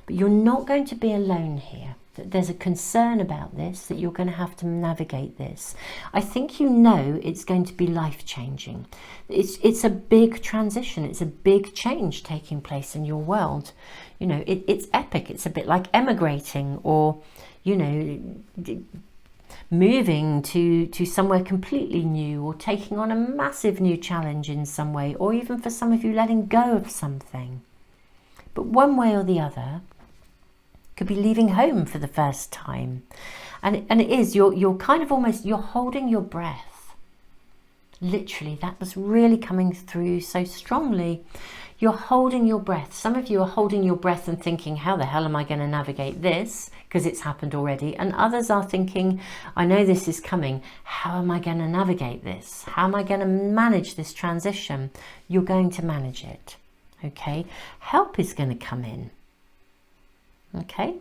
But you're not going to be alone here. There's a concern about this, that you're going to have to navigate this. I think you know it's going to be life-changing. It's a big transition. It's a big change taking place in your world. You know, it's epic. It's a bit like emigrating or, you know, moving to somewhere completely new, or taking on a massive new challenge in some way, or even for some of you letting go of something. But one way or the other, could be leaving home for the first time, and it is you're kind of almost, you're holding your breath. Literally, that was really coming through so strongly. You're holding your breath. Some of you are holding your breath and thinking, how the hell am I going to navigate this? Because it's happened already. And others are thinking, I know this is coming. How am I going to navigate this? How am I going to manage this transition? You're going to manage it. Okay. Help is going to come in. Okay.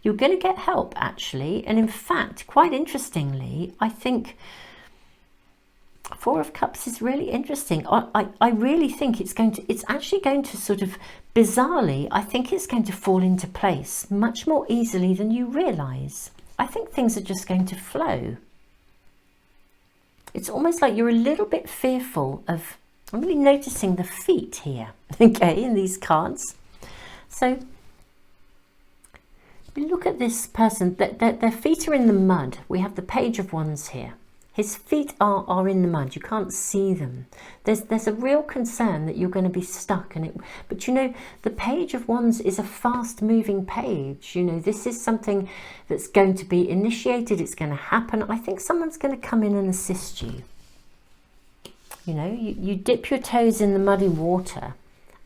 You're going to get help, actually. And in fact, quite interestingly, I think Four of Cups is really interesting. I really think it's actually going to sort of, bizarrely, I think it's going to fall into place much more easily than you realise. I think things are just going to flow. It's almost like you're a little bit fearful of, I'm really noticing the feet here, okay, in these cards. So look at this person, their feet are in the mud. We have the Page of Wands here. His feet are in the mud. You can't see them. There's a real concern that you're going to be stuck. But you know, the Page of Wands is a fast-moving page. You know, this is something that's going to be initiated. It's going to happen. I think someone's going to come in and assist you. You know, you dip your toes in the muddy water,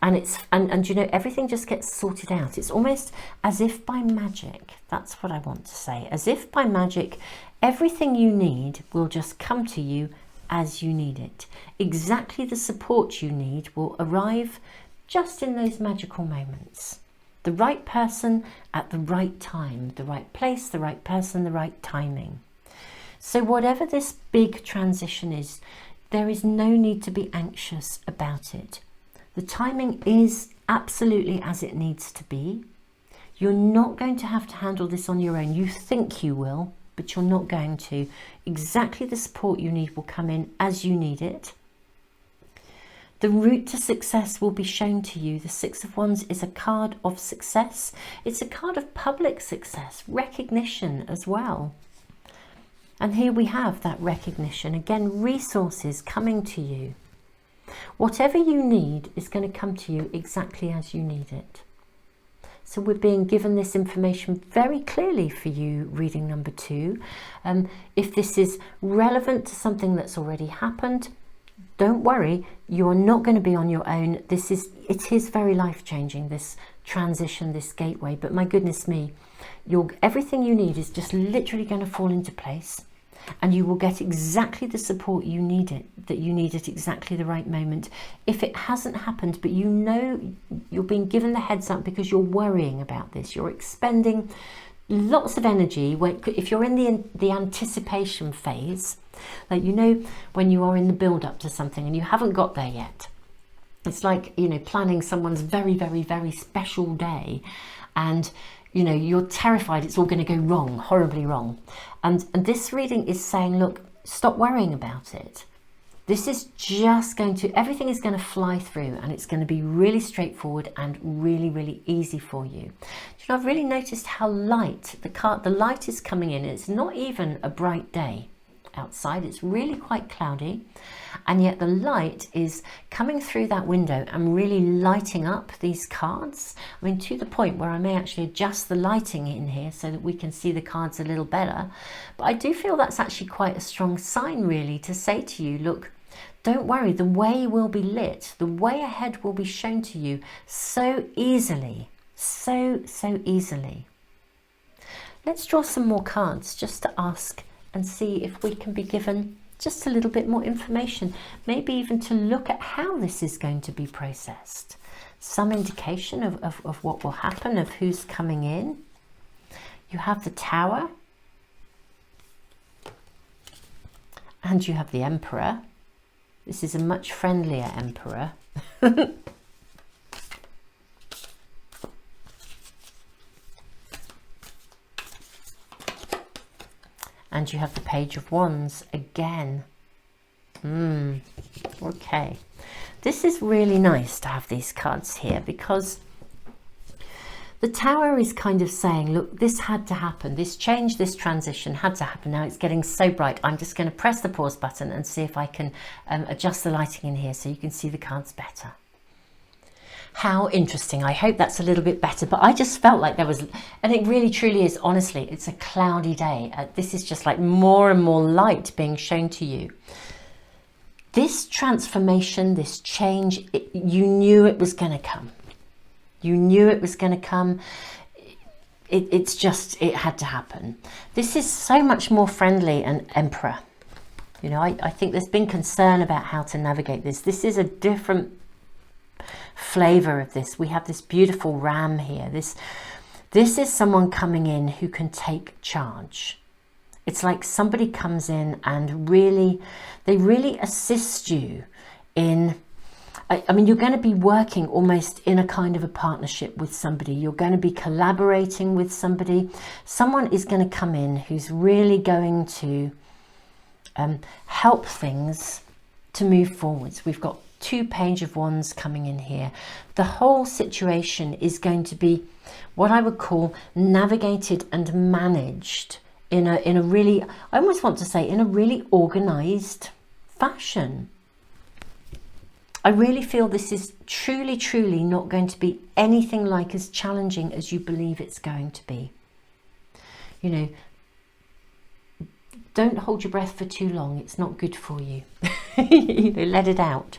and you know, everything just gets sorted out. It's almost as if by magic. That's what I want to say. As if by magic, everything you need will just come to you as you need it. Exactly the support you need will arrive just in those magical moments. The right person at the right time, the right place, the right person, the right timing. So whatever this big transition is, there is no need to be anxious about it. The timing is absolutely as it needs to be. You're not going to have to handle this on your own. You think you will, but you're not going to. Exactly the support you need will come in as you need it. The route to success will be shown to you. The Six of Wands is a card of success. It's a card of public success, recognition as well. And here we have that recognition. Again, resources coming to you. Whatever you need is going to come to you exactly as you need it. So we're being given this information very clearly for you, reading number 2. If this is relevant to something that's already happened, don't worry, you're not going to be on your own. It is very life-changing, this transition, this gateway. But my goodness me, everything you need is just literally going to fall into place. And you will get exactly the support you need at exactly the right moment. If it hasn't happened, but you know you're being given the heads up because you're worrying about this, you're expending lots of energy. If you're in the anticipation phase, like, you know, when you are in the build-up to something and you haven't got there yet, it's like, you know, planning someone's very, very, very special day, and you know, you're terrified it's all going to go wrong, horribly wrong. And this reading is saying, look, stop worrying about it. This is just going to, everything is going to fly through, and it's going to be really straightforward and really, really easy for you. You know, I've really noticed how light the light is coming in. It's not even a bright day outside. It's really quite cloudy, and yet the light is coming through that window and really lighting up these cards. I mean, to the point where I may actually adjust the lighting in here so that we can see the cards a little better. But I do feel that's actually quite a strong sign, really, to say to you, look, Don't worry, the way will be lit. The way ahead will be shown to you so easily, so easily. Let's draw some more cards just to ask and see if we can be given just a little bit more information, maybe even to look at how this is going to be processed. Some indication of what will happen, of who's coming in. You have the Tower, and you have the Emperor. This is a much friendlier Emperor. And you have the Page of Wands again. Okay. This is really nice to have these cards here, because the Tower is kind of saying, look, this had to happen. This change, this transition had to happen. Now it's getting so bright. I'm just going to press the pause button and see if I can adjust the lighting in here so you can see the cards better. How interesting. I hope that's a little bit better, but I just felt like there was, and it really truly is, honestly, it's a cloudy day. This is just like more and more light being shown to you. This transformation, this change, you knew it was going to come. You knew it was going to come. It's just, it had to happen. This is so much more friendly an Emperor. You know, I think there's been concern about how to navigate this. This is a different flavor of this. We have this beautiful Ram here. This is someone coming in who can take charge. It's like somebody comes in and they really assist you in, I mean, you're going to be working almost in a kind of a partnership with somebody. You're going to be collaborating with somebody. Someone is going to come in who's really going to help things to move forwards. We've got 2 Page of Wands coming in here. The whole situation is going to be what I would call navigated and managed in a really, I almost want to say, in a really organized fashion. I really feel this is truly not going to be anything like as challenging as you believe it's going to be. You know, don't hold your breath for too long. It's not good for you. You know, let it out.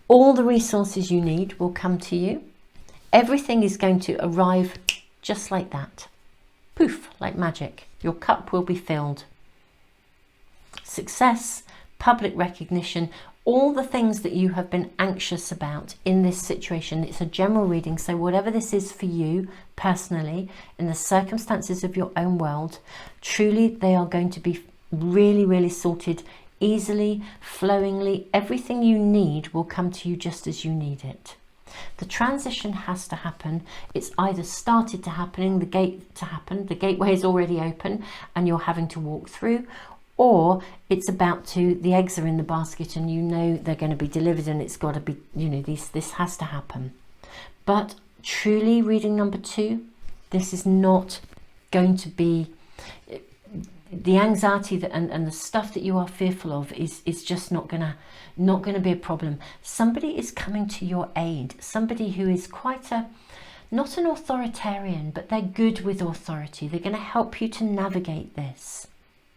All the resources you need will come to you. Everything is going to arrive just like that. Poof, like magic. Your cup will be filled. Success, public recognition, all the things that you have been anxious about in this situation. It's a general reading, so whatever this is for you personally, in the circumstances of your own world, truly they are going to be really sorted easily, flowingly. Everything you need will come to you just as you need it. The transition has to happen. It's either started to happen, the gateway is already open and you're having to walk through, or it's about to, the eggs are in the basket and you know they're going to be delivered, and it's got to be, you know, this has to happen. But truly, reading number 2, this is not going to be, the anxiety that, and the stuff that you are fearful of is just not gonna be a problem. Somebody is coming to your aid, somebody who is quite not an authoritarian, but they're good with authority. They're going to help you to navigate this.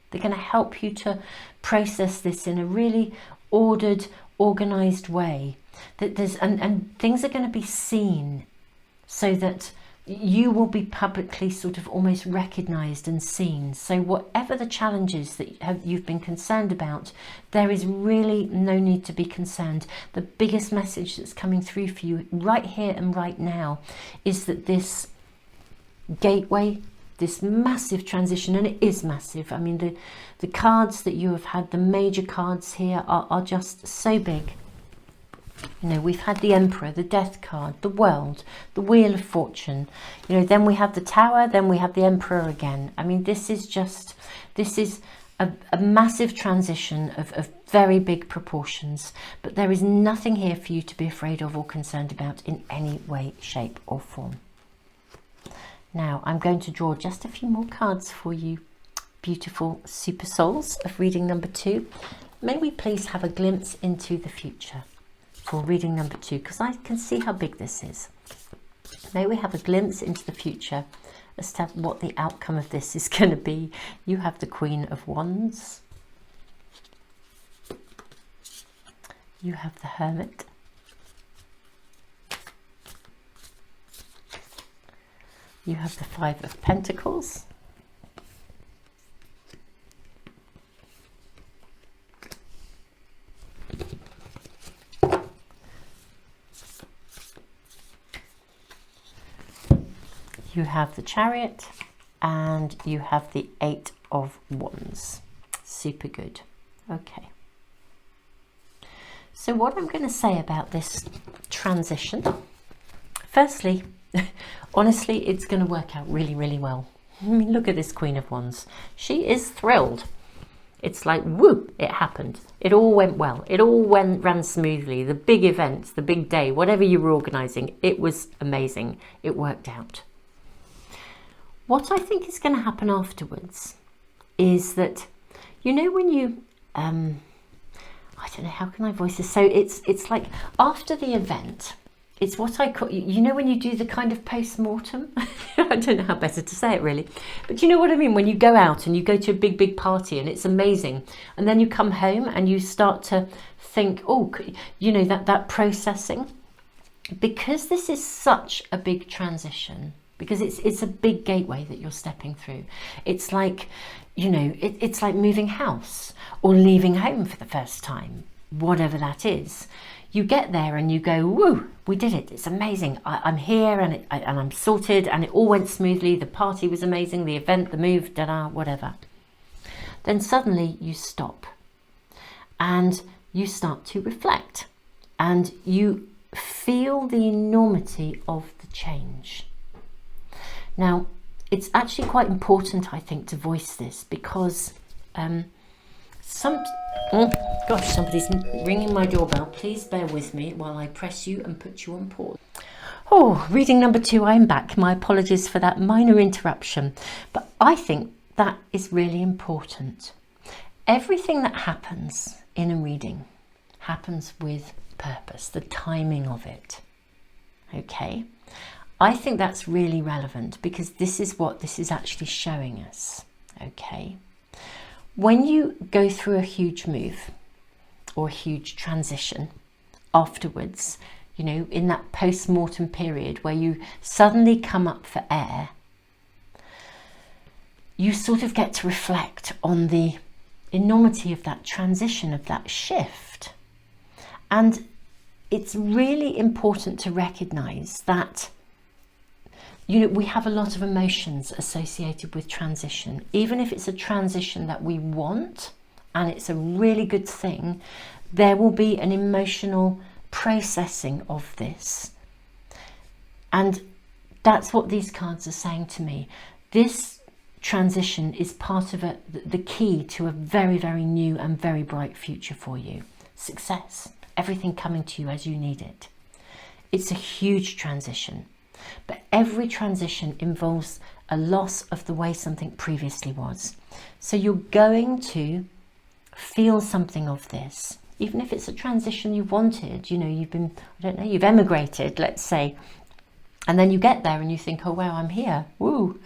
They're going to help you to process this in a really ordered, organized way. That there's and things are going to be seen, so that you will be publicly sort of almost recognized and seen. So whatever the challenges that you've been concerned about, there is really no need to be concerned. The biggest message that's coming through for you right here and right now is that this gateway, this massive transition, and it is massive. I mean, the cards that you have had, the major cards here are just so big. You know, we've had the Emperor, the Death card, the World, the Wheel of Fortune. You know, then we have the Tower, then we have the Emperor again. I mean, this is a massive transition of very big proportions. But there is nothing here for you to be afraid of or concerned about in any way, shape or form. Now, I'm going to draw just a few more cards for you, beautiful super souls of reading number 2. May we please have a glimpse into the future for reading number 2, because I can see how big this is. May we have a glimpse into the future as to what the outcome of this is going to be. You have the Queen of Wands. You have the Hermit. You have the Five of Pentacles. You have the Chariot, and you have the Eight of Wands. Super good. Okay. So what I'm going to say about this transition, firstly, honestly, it's going to work out really, really well. I mean, look at this Queen of Wands. She is thrilled. It's like, woo, it happened. It all went well. It all ran smoothly. The big events, the big day, whatever you were organising, it was amazing. It worked out. What I think is going to happen afterwards is that, you know, when you, I don't know, how can I voice this? So it's like after the event, it's what I call, you know, when you do the kind of post-mortem, I don't know how better to say it really, but you know what I mean? When you go out and you go to a big, big party and it's amazing, and then you come home and you start to think, oh, you know, that processing, because this is such a big transition, because it's a big gateway that you're stepping through. It's like, you know, it's like moving house or leaving home for the first time, whatever that is. You get there and you go, woo, we did it. It's amazing. I'm here and I'm sorted, and it all went smoothly. The party was amazing. The event, the move, whatever. Then suddenly you stop and you start to reflect and you feel the enormity of the change. Now, it's actually quite important, I think, to voice this, because somebody's ringing my doorbell. Please bear with me while I press you and put you on pause. Oh, reading number 2, I'm back. My apologies for that minor interruption, but I think that is really important. Everything that happens in a reading happens with purpose, the timing of it. Okay, I think that's really relevant, because this is what this is actually showing us. Okay. When you go through a huge move or a huge transition afterwards, you know, in that post-mortem period where you suddenly come up for air, you sort of get to reflect on the enormity of that transition, of that shift. And it's really important to recognize that, you know, we have a lot of emotions associated with transition. Even if it's a transition that we want and it's a really good thing, there will be an emotional processing of this. And that's what these cards are saying to me. This transition is part of the key to a very, very new and very bright future for you. Success, everything coming to you as you need it. It's a huge transition. But every transition involves a loss of the way something previously was. So you're going to feel something of this, even if it's a transition you wanted. You know, you've been, I don't know, you've emigrated, let's say, and then you get there and you think, oh wow, I'm here, woo.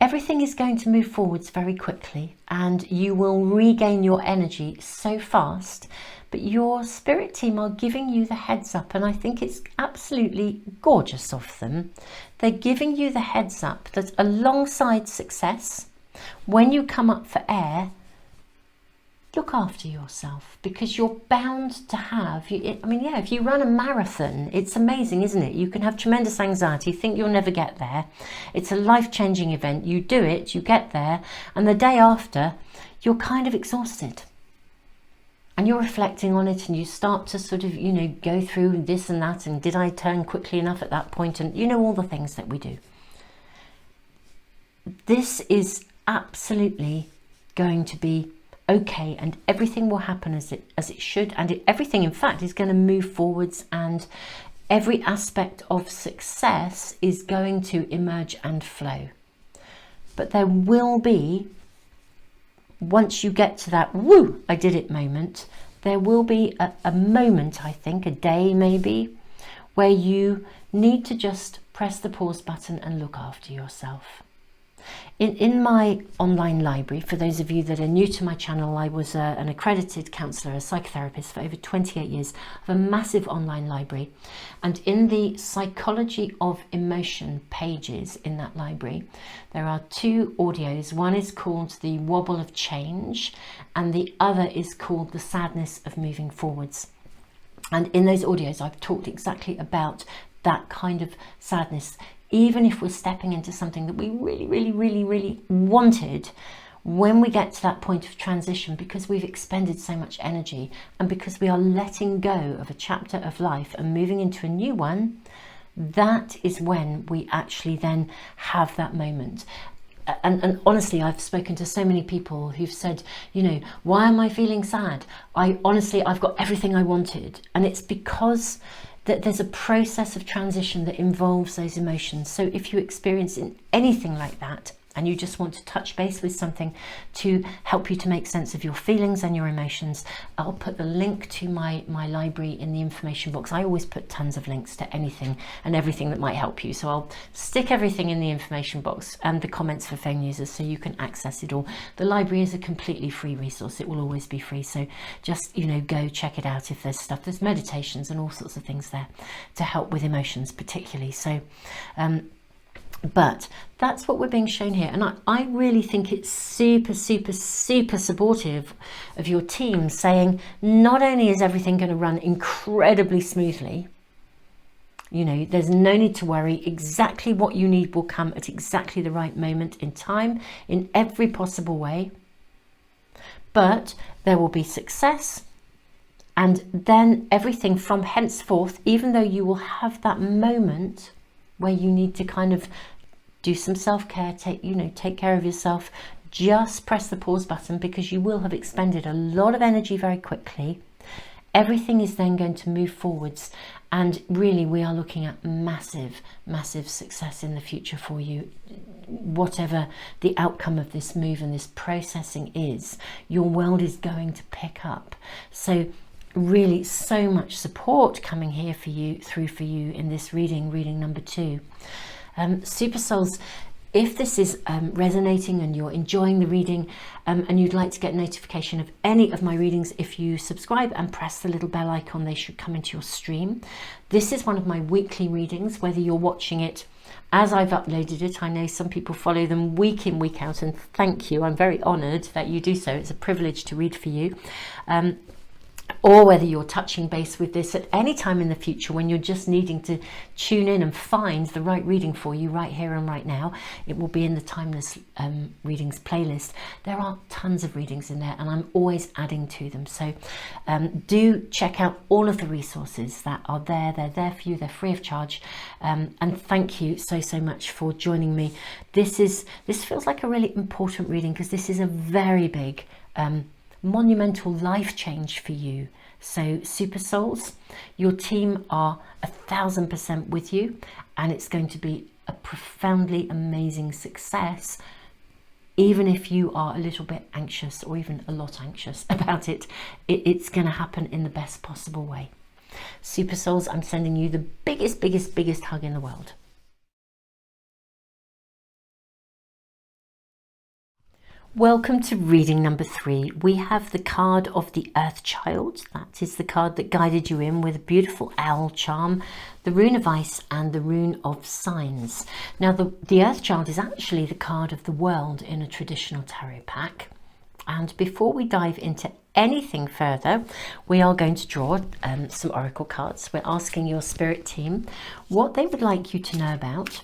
Everything is going to move forwards very quickly, and you will regain your energy so fast. But your spirit team are giving you the heads up, and I think it's absolutely gorgeous of them. They're giving you the heads up that alongside success, when you come up for air, look after yourself, because you're bound to have, I mean, yeah, if you run a marathon, it's amazing, isn't it? You can have tremendous anxiety, think you'll never get there. It's a life-changing event. You do it, you get there, and the day after, you're kind of exhausted. And you're reflecting on it, and you start to sort of, you know, go through this and that, and did I turn quickly enough at that point? And you know, all the things that we do. This is absolutely going to be okay, and everything will happen as it should, and everything, in fact, is going to move forwards, and every aspect of success is going to emerge and flow. But there will be, once you get to that woo, I did it moment, there will be a moment, I think, a day maybe, where you need to just press the pause button and look after yourself. In my online library, for those of you that are new to my channel, I was an accredited counsellor, a psychotherapist for over 28 years. I have a massive online library, and in the psychology of emotion pages in that library, there are 2 audios. One is called the Wobble of Change, and the other is called the Sadness of Moving Forwards. And in those audios, I've talked exactly about that kind of sadness. Even if we're stepping into something that we really wanted, when we get to that point of transition, because we've expended so much energy and because we are letting go of a chapter of life and moving into a new one, that is when we actually then have that moment. And honestly, I've spoken to so many people who've said, you know, why am I feeling sad? I've got everything I wanted. And it's because that there's a process of transition that involves those emotions. So if you experience anything like that, and you just want to touch base with something to help you to make sense of your feelings and your emotions, I'll put the link to my library in the information box. I always put tons of links to anything and everything that might help you. So I'll stick everything in the information box and the comments for phone users so you can access it all. The library is a completely free resource. It will always be free. So just, you know, go check it out if there's stuff. There's meditations and all sorts of things there to help with emotions particularly. So, but that's what we're being shown here, and I really think it's super supportive of your team, saying not only is everything going to run incredibly smoothly, you know, there's no need to worry, exactly what you need will come at exactly the right moment in time in every possible way, but there will be success. And then everything from henceforth, even though you will have that moment where you need to kind of do some self-care, take care of yourself, just press the pause button, because you will have expended a lot of energy very quickly. Everything is then going to move forwards, and really we are looking at massive success in the future for you. Whatever the outcome of this move and this processing is, your world is going to pick up. So really so much support coming here for you, in this reading number 2. Super Souls, if this is resonating and you're enjoying the reading, and you'd like to get notification of any of my readings, if you subscribe and press the little bell icon, they should come into your stream. This is one of my weekly readings, whether you're watching it as I've uploaded it. I know some people follow them week in, week out, and thank you. I'm very honoured that you do so. It's a privilege to read for you. Or whether you're touching base with this at any time in the future when you're just needing to tune in and find the right reading for you right here and right now. It will be in the Timeless Readings playlist. There are tons of readings in there, and I'm always adding to them. So do check out all of the resources that are there. They're there for you. They're free of charge. And thank you so much for joining me. This feels like a really important reading, because this is a very big monumental life change for you. So Super Souls, your team are 1000% with you, and it's going to be a profoundly amazing success. Even if you are a little bit anxious, or even a lot anxious about it, it's going to happen in the best possible way. Super Souls, I'm sending you the biggest hug in the world. Welcome to reading number 3. We have the card of the Earth Child. That is the card that guided you in, with a beautiful owl charm, the Rune of Ice and the Rune of Signs. Now the Earth Child is actually the card of the world in a traditional tarot pack. And before we dive into anything further, we are going to draw some oracle cards. We're asking your spirit team what they would like you to know about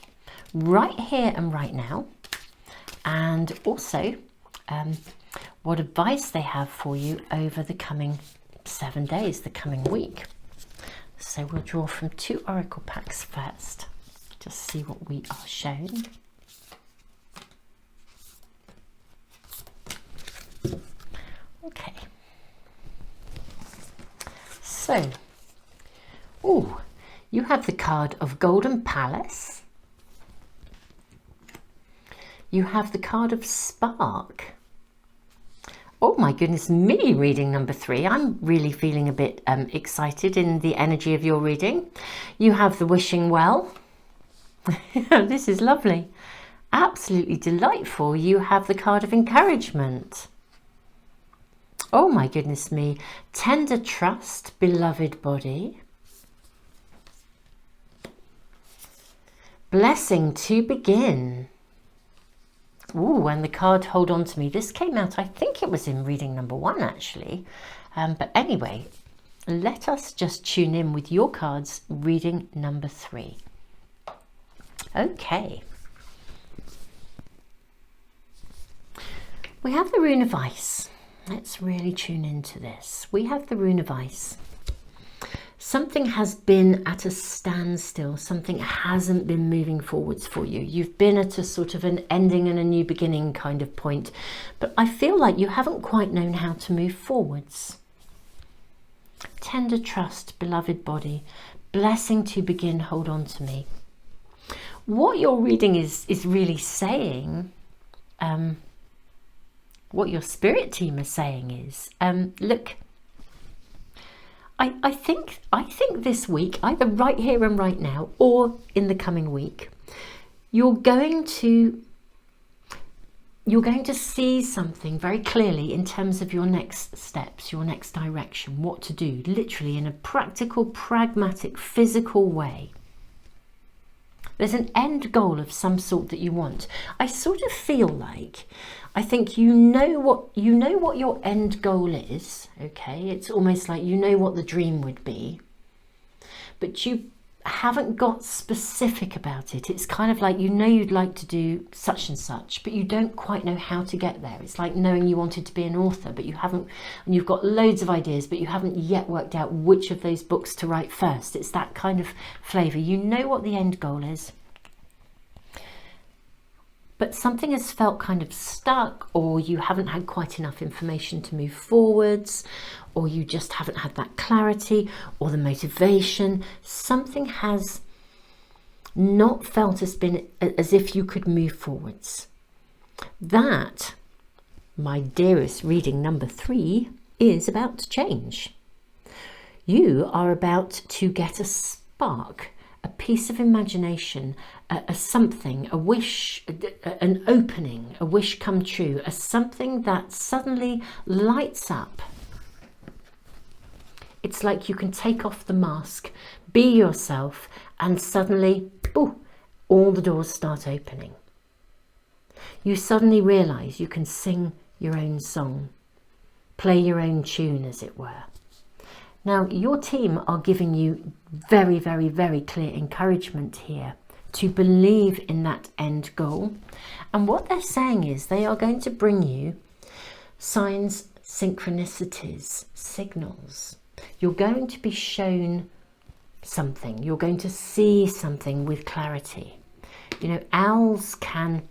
right here and right now, and also what advice they have for you over the coming 7 days, the coming week. So we'll draw from 2 oracle packs first, just see what we are shown. Okay, so you have the card of Golden Palace. You have the card of Spark. Oh my goodness me, reading number 3. I'm really feeling a bit excited in the energy of your reading. You have the Wishing Well. This is lovely. absolutely delightful. You have the card of encouragement. Oh my goodness me. Tender trust, beloved body. Blessing to begin. Ooh, and the card hold on to me. This came out, I think it was in reading number 1 actually. But anyway, let us just tune in with your cards, reading number 3. Okay. We have the Rune of Ice. Let's really tune into this. We have the Rune of Ice. Something has been at a standstill. Something hasn't been moving forwards for you. You've been at a sort of an ending and a new beginning kind of point. But I feel like you haven't quite known how to move forwards. Tender trust, beloved body. Blessing to begin, hold on to me. What your reading is really saying, what your spirit team is saying is, look, I think this week, either right here and right now, or in the coming week, you're going to see something very clearly in terms of your next steps, your next direction, what to do, literally in a practical, pragmatic, physical way. There's an end goal of some sort that you want. I sort of feel like, I think you know what your end goal is, okay? It's almost like you know what the dream would be, but you haven't got specific about it. It's kind of like, you know, you'd like to do such and such, but you don't quite know how to get there. It's like knowing you wanted to be an author, but you haven't, and you've got loads of ideas, but you haven't yet worked out which of those books to write first. It's that kind of flavour. You know what the end goal is, but something has felt kind of stuck, or you haven't had quite enough information to move forwards, or you just haven't had that clarity or the motivation. Something has not felt as if you could move forwards. That, my dearest, reading number 3, is about to change. You are about to get a spark, a piece of imagination, a something, a wish, an opening, a wish come true, a something that suddenly lights up. It's like you can take off the mask, be yourself, and suddenly, ooh, all the doors start opening. You suddenly realise you can sing your own song, play your own tune, as it were. Now, your team are giving you very, very, very clear encouragement here to believe in that end goal. And what they're saying is they are going to bring you signs, synchronicities, signals. You're going to be shown something. You're going to see something with clarity. You know, owls can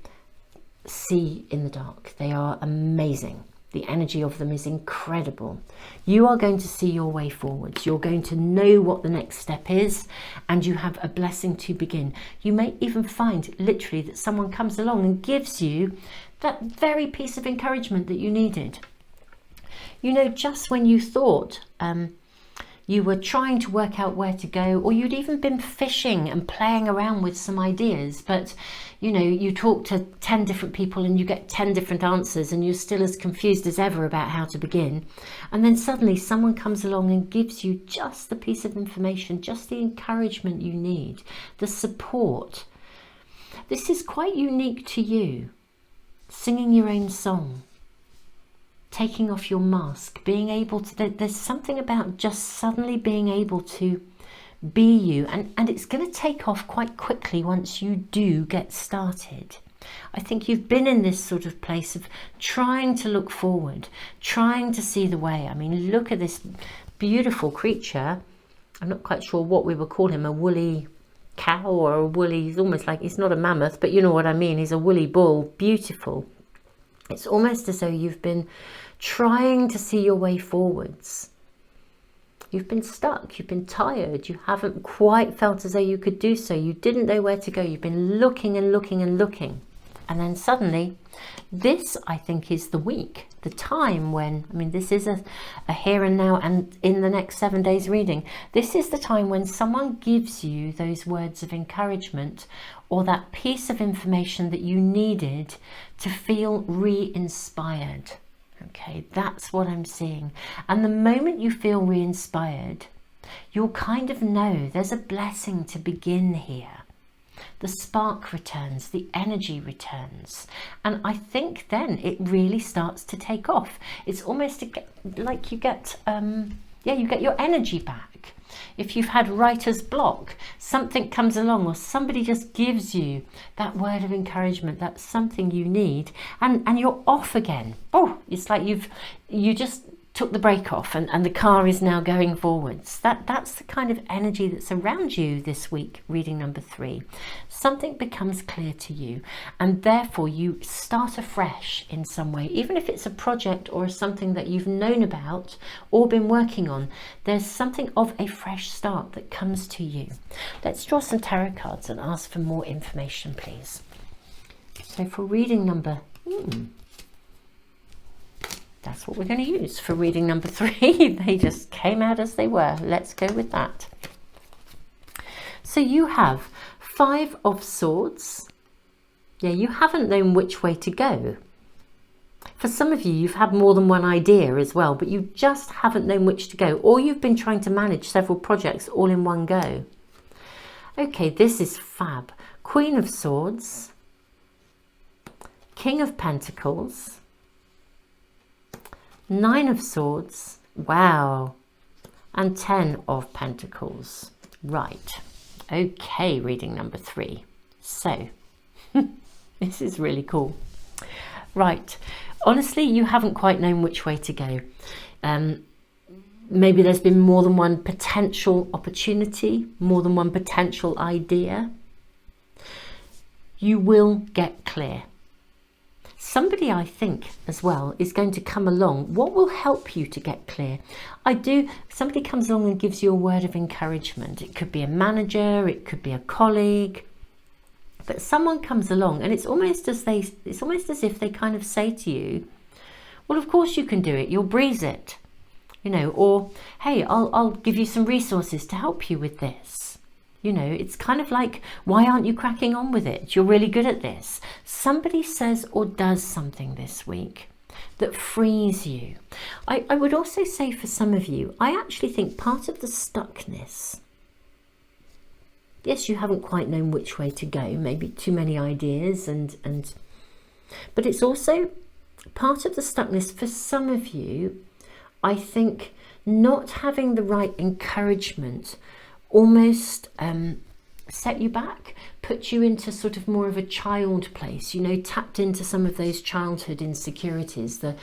see in the dark. They are amazing. The energy of them is incredible. You are going to see your way forwards. You're going to know what the next step is, and you have a blessing to begin. You may even find literally that someone comes along and gives you that very piece of encouragement that you needed. You know, just when you thought you were trying to work out where to go, or you'd even been fishing and playing around with some ideas, but you know, you talk to 10 different people and you get 10 different answers, and you're still as confused as ever about how to begin. And then suddenly someone comes along and gives you just the piece of information, just the encouragement you need, the support. This is quite unique to you. Singing your own song, taking off your mask, being able to, there's something about just suddenly being able to be you, and it's going to take off quite quickly once you do get started. I think you've been in this sort of place of trying to look forward, trying to see the way. I mean, look at this beautiful creature. I'm not quite sure what we would call him, a woolly cow or a woolly, he's almost like, he's not a mammoth, but you know what I mean, he's a woolly bull. Beautiful. It's almost as though you've been trying to see your way forwards. You've been stuck, you've been tired, you haven't quite felt as though you could do so. You didn't know where to go. You've been looking and looking and looking. And then suddenly, this, I think, is the week, the time when, I mean, this is a here and now and in the next 7 days reading. This is the time when someone gives you those words of encouragement or that piece of information that you needed to feel re-inspired. Okay, that's what I'm seeing. And the moment you feel re-inspired, you'll kind of know there's a blessing to begin here. The spark returns, the energy returns, and I think then it really starts to take off. It's almost like you get you get your energy back. If you've had writer's block, something comes along or somebody just gives you that word of encouragement, that's something you need, and you're off again. Oh, it's like you just took the brake off and the car is now going forwards. That's the kind of energy that's around you this week, reading number 3. Something becomes clear to you and therefore you start afresh in some way, even if it's a project or something that you've known about or been working on. There's something of a fresh start that comes to you. Let's draw some tarot cards and ask for more information, please. So for reading number that's what we're going to use for reading number 3. They just came out as they were. Let's go with that. So you have 5 of Swords. Yeah, you haven't known which way to go. For some of you, you've had more than one idea as well, but you just haven't known which to go, or you've been trying to manage several projects all in one go. Okay, this is fab. Queen of Swords, King of Pentacles, 9 of Swords, wow, and 10 of Pentacles. Right, okay, reading number 3. So, this is really cool. Right, honestly, you haven't quite known which way to go. Maybe there's been more than one potential opportunity, more than one potential idea. You will get clear. Somebody, I think, as well, is going to come along. What will help you to get clear? Somebody comes along and gives you a word of encouragement. It could be a manager, it could be a colleague, but someone comes along and it's almost as if they kind of say to you, well, of course you can do it, you'll breeze it, you know, or hey, I'll give you some resources to help you with this. You know, it's kind of like, why aren't you cracking on with it? You're really good at this. Somebody says or does something this week that frees you. I would also say for some of you, I actually think part of the stuckness, yes, you haven't quite known which way to go, maybe too many ideas, but it's also part of the stuckness for some of you, I think not having the right encouragement almost set you back, put you into sort of more of a child place, you know, tapped into some of those childhood insecurities, the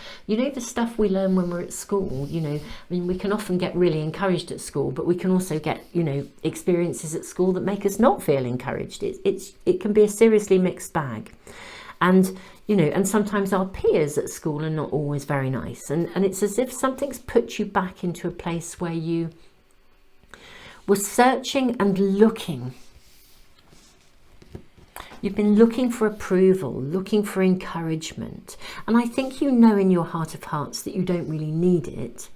stuff we learn when we're at school, you know. I mean, we can often get really encouraged at school, but we can also get, you know, experiences at school that make us not feel encouraged. It can be a seriously mixed bag. And, you know, and sometimes our peers at school are not always very nice. And it's as if something's put you back into a place where you were searching and looking. You've been looking for approval, looking for encouragement. And I think you know in your heart of hearts that you don't really need it,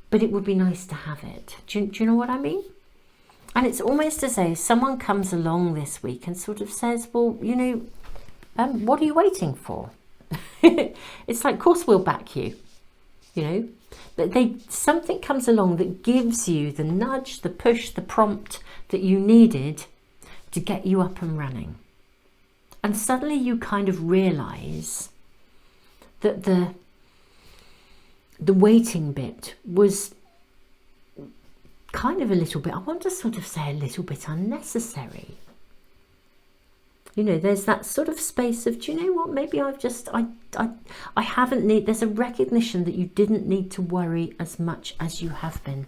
but it would be nice to have it. Do you know what I mean? And it's almost as though someone comes along this week and sort of says, well, you know, what are you waiting for? It's like, of course we'll back you, you know. But something comes along that gives you the nudge, the push, the prompt that you needed to get you up and running. And suddenly you kind of realize that the waiting bit was kind of a little bit, I want to sort of say a little bit unnecessary. You know, there's that sort of space of, do you know what, maybe I haven't there's a recognition that you didn't need to worry as much as you have been.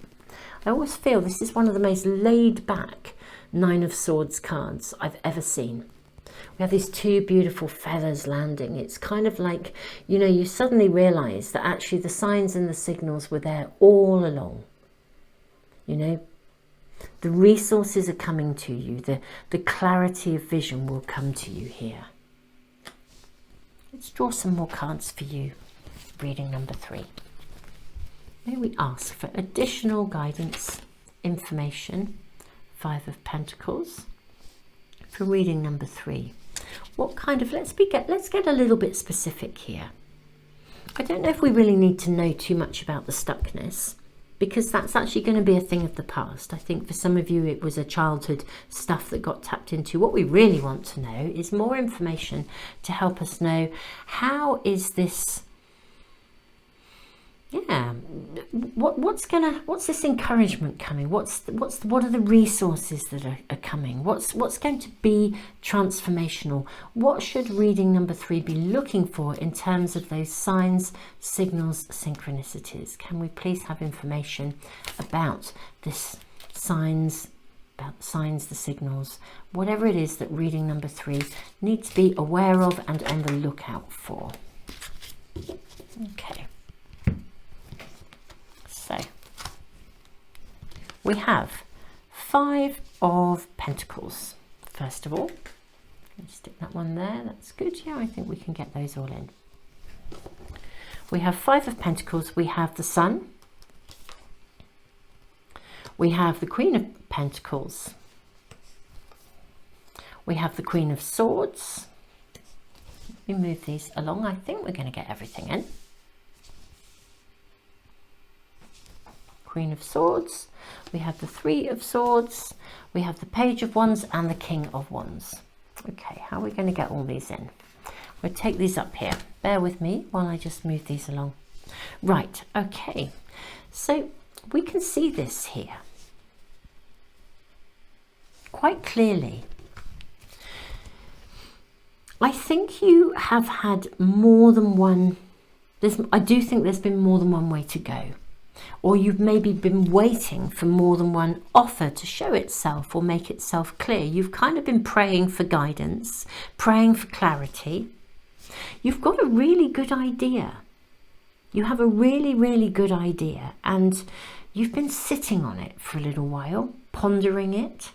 I always feel this is one of the most laid back 9 of Swords cards I've ever seen. We have these 2 beautiful feathers landing. It's kind of like, you know, you suddenly realize that actually the signs and the signals were there all along. You know, the resources are coming to you. The clarity of vision will come to you here. Let's draw some more cards for you. Reading number 3. May we ask for additional guidance, information, 5 of Pentacles, for reading number 3. What kind of, let's get a little bit specific here. I don't know if we really need to know too much about the stuckness, because that's actually going to be a thing of the past. I think for some of you it was a childhood stuff that got tapped into. What we really want to know is more information to help us know, how is this, what's this encouragement coming? What are the resources that are coming? What's going to be transformational? What should reading number 3 be looking for in terms of those signs, signals, synchronicities? Can we please have information about this signs, the signals, whatever it is that reading number 3 needs to be aware of and on the lookout for? Okay. So we have 5 of Pentacles. First of all, let's stick that one there. That's good. Yeah, I think we can get those all in. We have 5 of Pentacles. We have the Sun. We have the Queen of Pentacles. We have the Queen of Swords. Let me move these along. I think we're going to get everything in. Queen of Swords, we have the 3 of Swords, we have the Page of Wands and the King of Wands. Okay, how are we going to get all these in? We'll take these up here. Bear with me while I just move these along. Right, okay. So we can see this here quite clearly. I think you have had more than one, I do think there's been more than one way to go. Or you've maybe been waiting for more than one offer to show itself or make itself clear. You've kind of been praying for guidance, praying for clarity. You've got a really good idea. You have a really, really good idea, and you've been sitting on it for a little while, pondering it.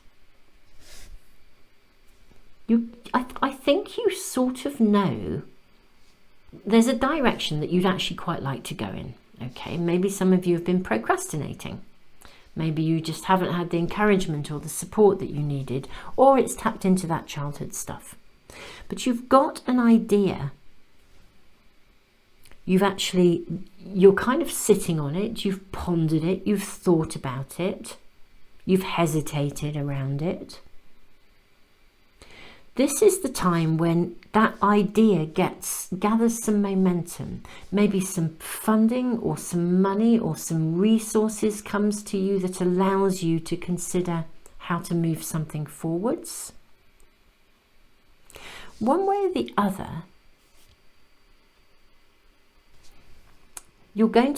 I think you sort of know there's a direction that you'd actually quite like to go in. Okay, maybe some of you have been procrastinating. Maybe you just haven't had the encouragement or the support that you needed, or it's tapped into that childhood stuff. But you've got an idea. You're kind of sitting on it, you've pondered it, you've thought about it, you've hesitated around it. This is the time when that idea gathers some momentum, maybe some funding or some money or some resources comes to you that allows you to consider how to move something forwards. One way or the other, you're going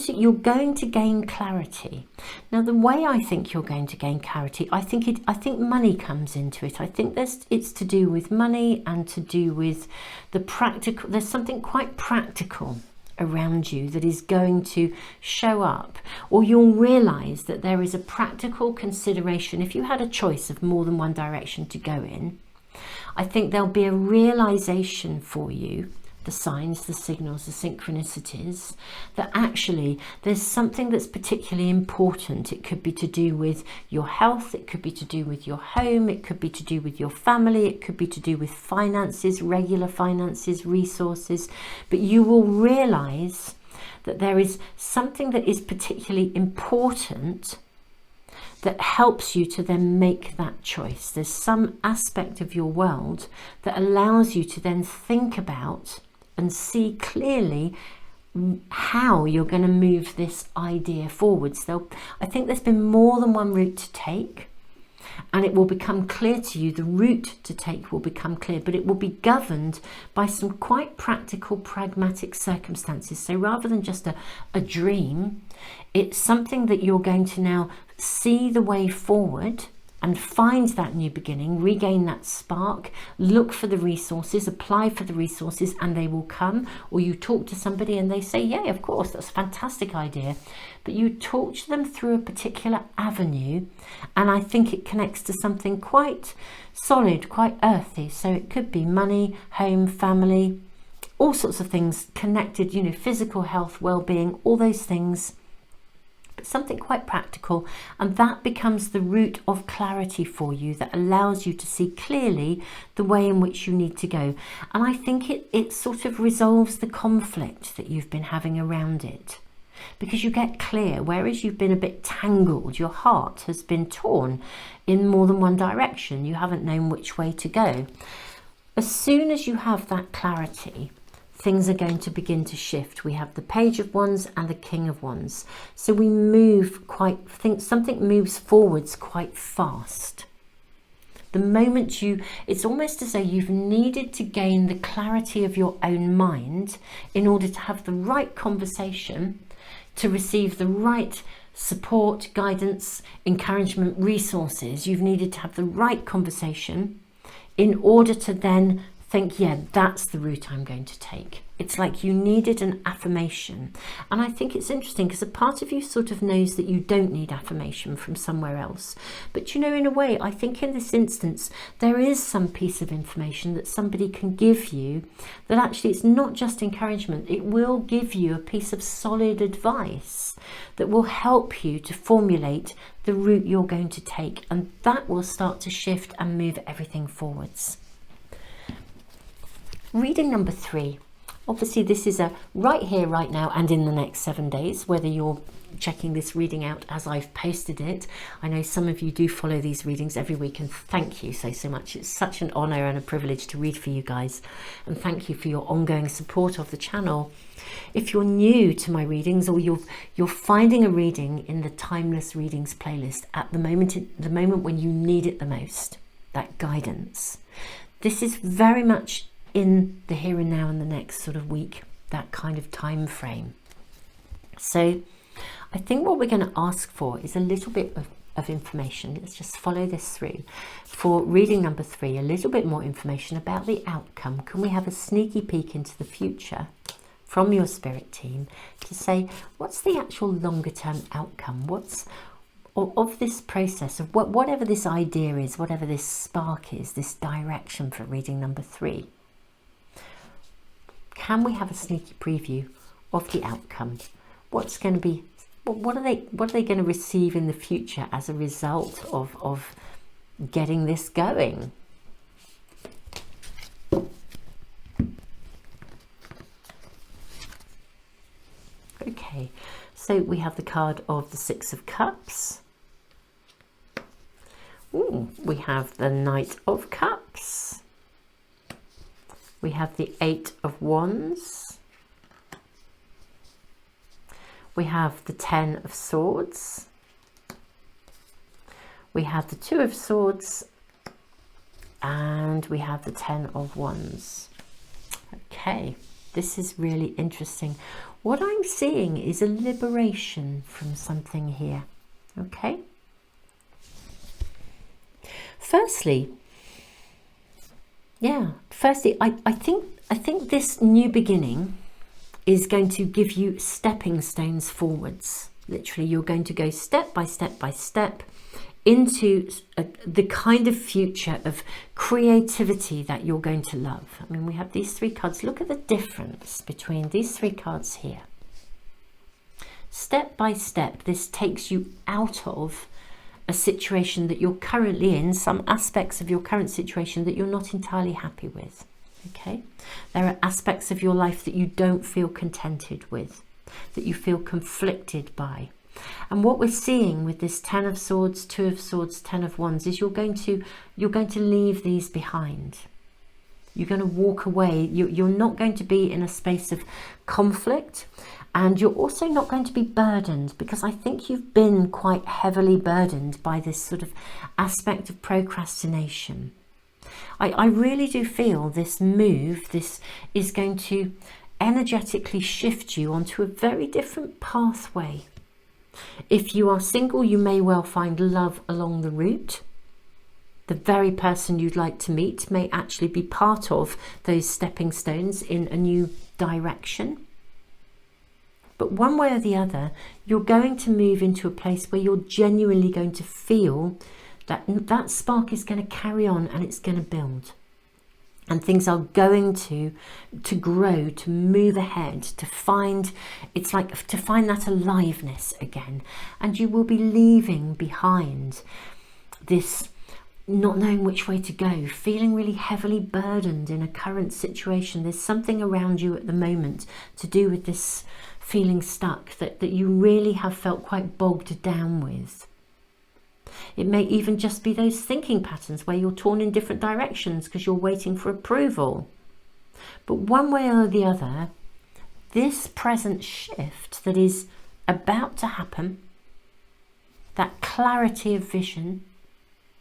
to gain clarity. Now, the way I think you're going to gain clarity, I think money comes into it. I think it's to do with money and to do with the practical. There's something quite practical around you that is going to show up, or you'll realize that there is a practical consideration. If you had a choice of more than one direction to go in, I think there'll be a realization for you, the signs, the signals, the synchronicities, that actually there's something that's particularly important. It could be to do with your health, it could be to do with your home, it could be to do with your family, it could be to do with finances, regular finances, resources, but you will realize that there is something that is particularly important that helps you to then make that choice. There's some aspect of your world that allows you to then think about and see clearly how you're going to move this idea forwards. So I think there's been more than one route to take, and it will become clear to you, the route to take will become clear, but it will be governed by some quite practical, pragmatic circumstances. So rather than just a dream, it's something that you're going to now see the way forward and find that new beginning, regain that spark, look for the resources, apply for the resources, and they will come. Or you talk to somebody and they say, yeah, of course, that's a fantastic idea. But you talk to them through a particular avenue, and I think it connects to something quite solid, quite earthy. So it could be money, home, family, all sorts of things connected, you know, physical health, well-being, all those things, but something quite practical. And that becomes the root of clarity for you that allows you to see clearly the way in which you need to go. And I think it sort of resolves the conflict that you've been having around it, because you get clear, whereas you've been a bit tangled, your heart has been torn in more than one direction. You haven't known which way to go. As soon as you have that clarity, things are going to begin to shift. We have the Page of Wands and the King of Wands. So we move something moves forwards quite fast. The moment it's almost as though you've needed to gain the clarity of your own mind in order to have the right conversation, to receive the right support, guidance, encouragement, resources. You've needed to have the right conversation in order to then think, yeah, that's the route I'm going to take. It's like you needed an affirmation. And I think it's interesting because a part of you sort of knows that you don't need affirmation from somewhere else. But you know, in a way, I think in this instance, there is some piece of information that somebody can give you that actually it's not just encouragement. It will give you a piece of solid advice that will help you to formulate the route you're going to take. And that will start to shift and move everything forwards. Reading number 3. Obviously this is a right here, right now, and in the next 7 days, whether you're checking this reading out as I've posted it. I know some of you do follow these readings every week, and thank you so much. It's such an honor and a privilege to read for you guys, and thank you for your ongoing support of the channel. If you're new to my readings, or you're finding a reading in the Timeless Readings playlist at the moment when you need it the most, that guidance, this is very much in the here and now and the next sort of week, that kind of time frame. So I think what we're going to ask for is a little bit of information. Let's just follow this through. For reading number 3, a little bit more information about the outcome. Can we have a sneaky peek into the future from your spirit team to say, what's the actual longer term outcome? What's of this process of whatever this idea is, whatever this spark is, this direction for reading number 3? Can we have a sneaky preview of the outcome? What's going to be, what are they going to receive in the future as a result of getting this going? Okay, so we have the card of the 6 of Cups. Ooh, we have the Knight of Cups. We have the 8 of Wands. We have the 10 of Swords. We have the 2 of Swords. And we have the 10 of Wands. Okay, this is really interesting. What I'm seeing is a liberation from something here. Okay. Firstly, I think this new beginning is going to give you stepping stones forwards. Literally, you're going to go step by step by step into the kind of future of creativity that you're going to love. I mean, we have these 3 cards. Look at the difference between these 3 cards here. Step by step, this takes you out of a situation that you're currently in, some aspects of your current situation that you're not entirely happy with. Okay, there are aspects of your life that you don't feel contented with, that you feel conflicted by. And what we're seeing with this 10 of Swords, 2 of Swords, 10 of Wands is you're going to leave these behind. You're going to walk away. You're not going to be in a space of conflict. And you're also not going to be burdened, because I think you've been quite heavily burdened by this sort of aspect of procrastination. I really do feel this move, this is going to energetically shift you onto a very different pathway. If you are single, you may well find love along the route. The very person you'd like to meet may actually be part of those stepping stones in a new direction. But one way or the other, you're going to move into a place where you're genuinely going to feel that that spark is going to carry on and it's going to build. And things are going to grow, to move ahead, to find, it's like to find that aliveness again. And you will be leaving behind this not knowing which way to go, feeling really heavily burdened in a current situation. There's something around you at the moment to do with this feeling stuck that you really have felt quite bogged down with. It may even just be those thinking patterns where you're torn in different directions because you're waiting for approval. But one way or the other, this present shift that is about to happen, that clarity of vision,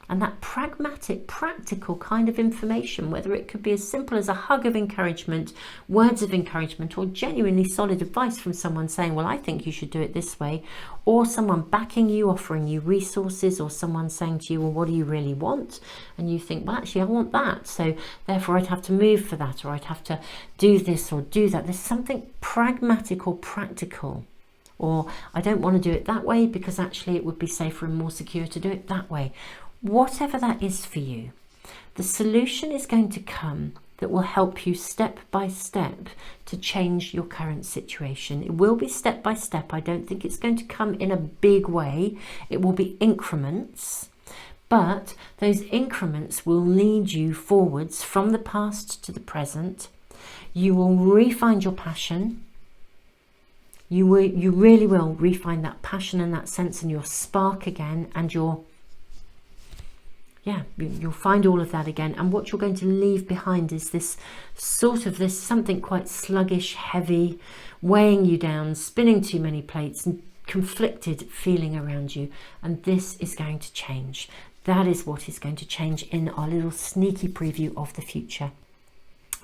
and that pragmatic, practical kind of information, whether it could be as simple as a hug of encouragement, words of encouragement, or genuinely solid advice from someone saying, well, I think you should do it this way, or someone backing you, offering you resources, or someone saying to you, well, what do you really want? And you think, well, actually, I want that, so therefore I'd have to move for that, or I'd have to do this or do that. There's something pragmatic or practical. Or I don't want to do it that way because actually it would be safer and more secure to do it that way. Whatever that is for you, the solution is going to come that will help you step by step to change your current situation. It will be step by step. I don't think it's going to come in a big way. It will be increments, but those increments will lead you forwards from the past to the present. You will re-find your passion. You really will re-find that passion and that sense and your spark again, and you'll find all of that again. And what you're going to leave behind is this something quite sluggish, heavy, weighing you down, spinning too many plates, and conflicted feeling around you. And this is going to change. That is what is going to change in our little sneaky preview of the future.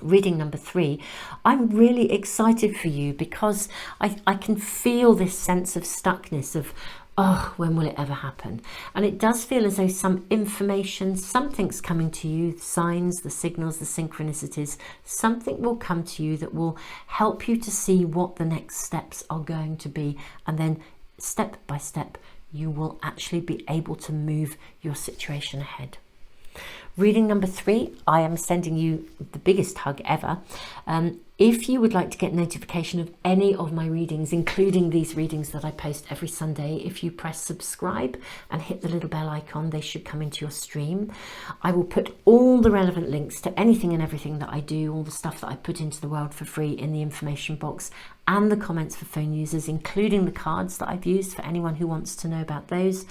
Reading number 3, I'm really excited for you because I can feel this sense of stuckness of, oh, when will it ever happen? And it does feel as though some information, something's coming to you, signs, the signals, the synchronicities, something will come to you that will help you to see what the next steps are going to be. And then step by step, you will actually be able to move your situation ahead. Reading number 3, I am sending you the biggest hug ever. If you would like to get notification of any of my readings, including these readings that I post every Sunday, if you press subscribe and hit the little bell icon, they should come into your stream. I will put all the relevant links to anything and everything that I do, all the stuff that I put into the world for free in the information box, and the comments for phone users, including the cards that I've used for anyone who wants to know about those.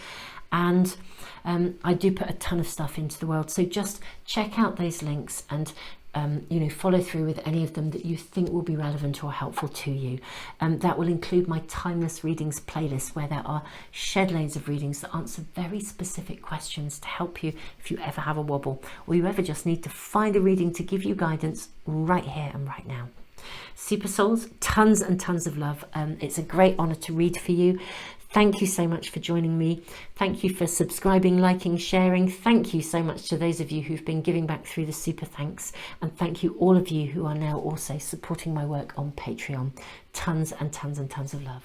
And I do put a ton of stuff into the world, so just check out those links and follow through with any of them that you think will be relevant or helpful to you. That will include my Timeless Readings playlist, where there are shed loads of readings that answer very specific questions to help you if you ever have a wobble, or you ever just need to find a reading to give you guidance right here and right now. Super Souls, tons and tons of love. It's a great honour to read for you. Thank you so much for joining me. Thank you for subscribing, liking, sharing. Thank you so much to those of you who've been giving back through the super thanks. And thank you all of you who are now also supporting my work on Patreon. Tons and tons and tons of love.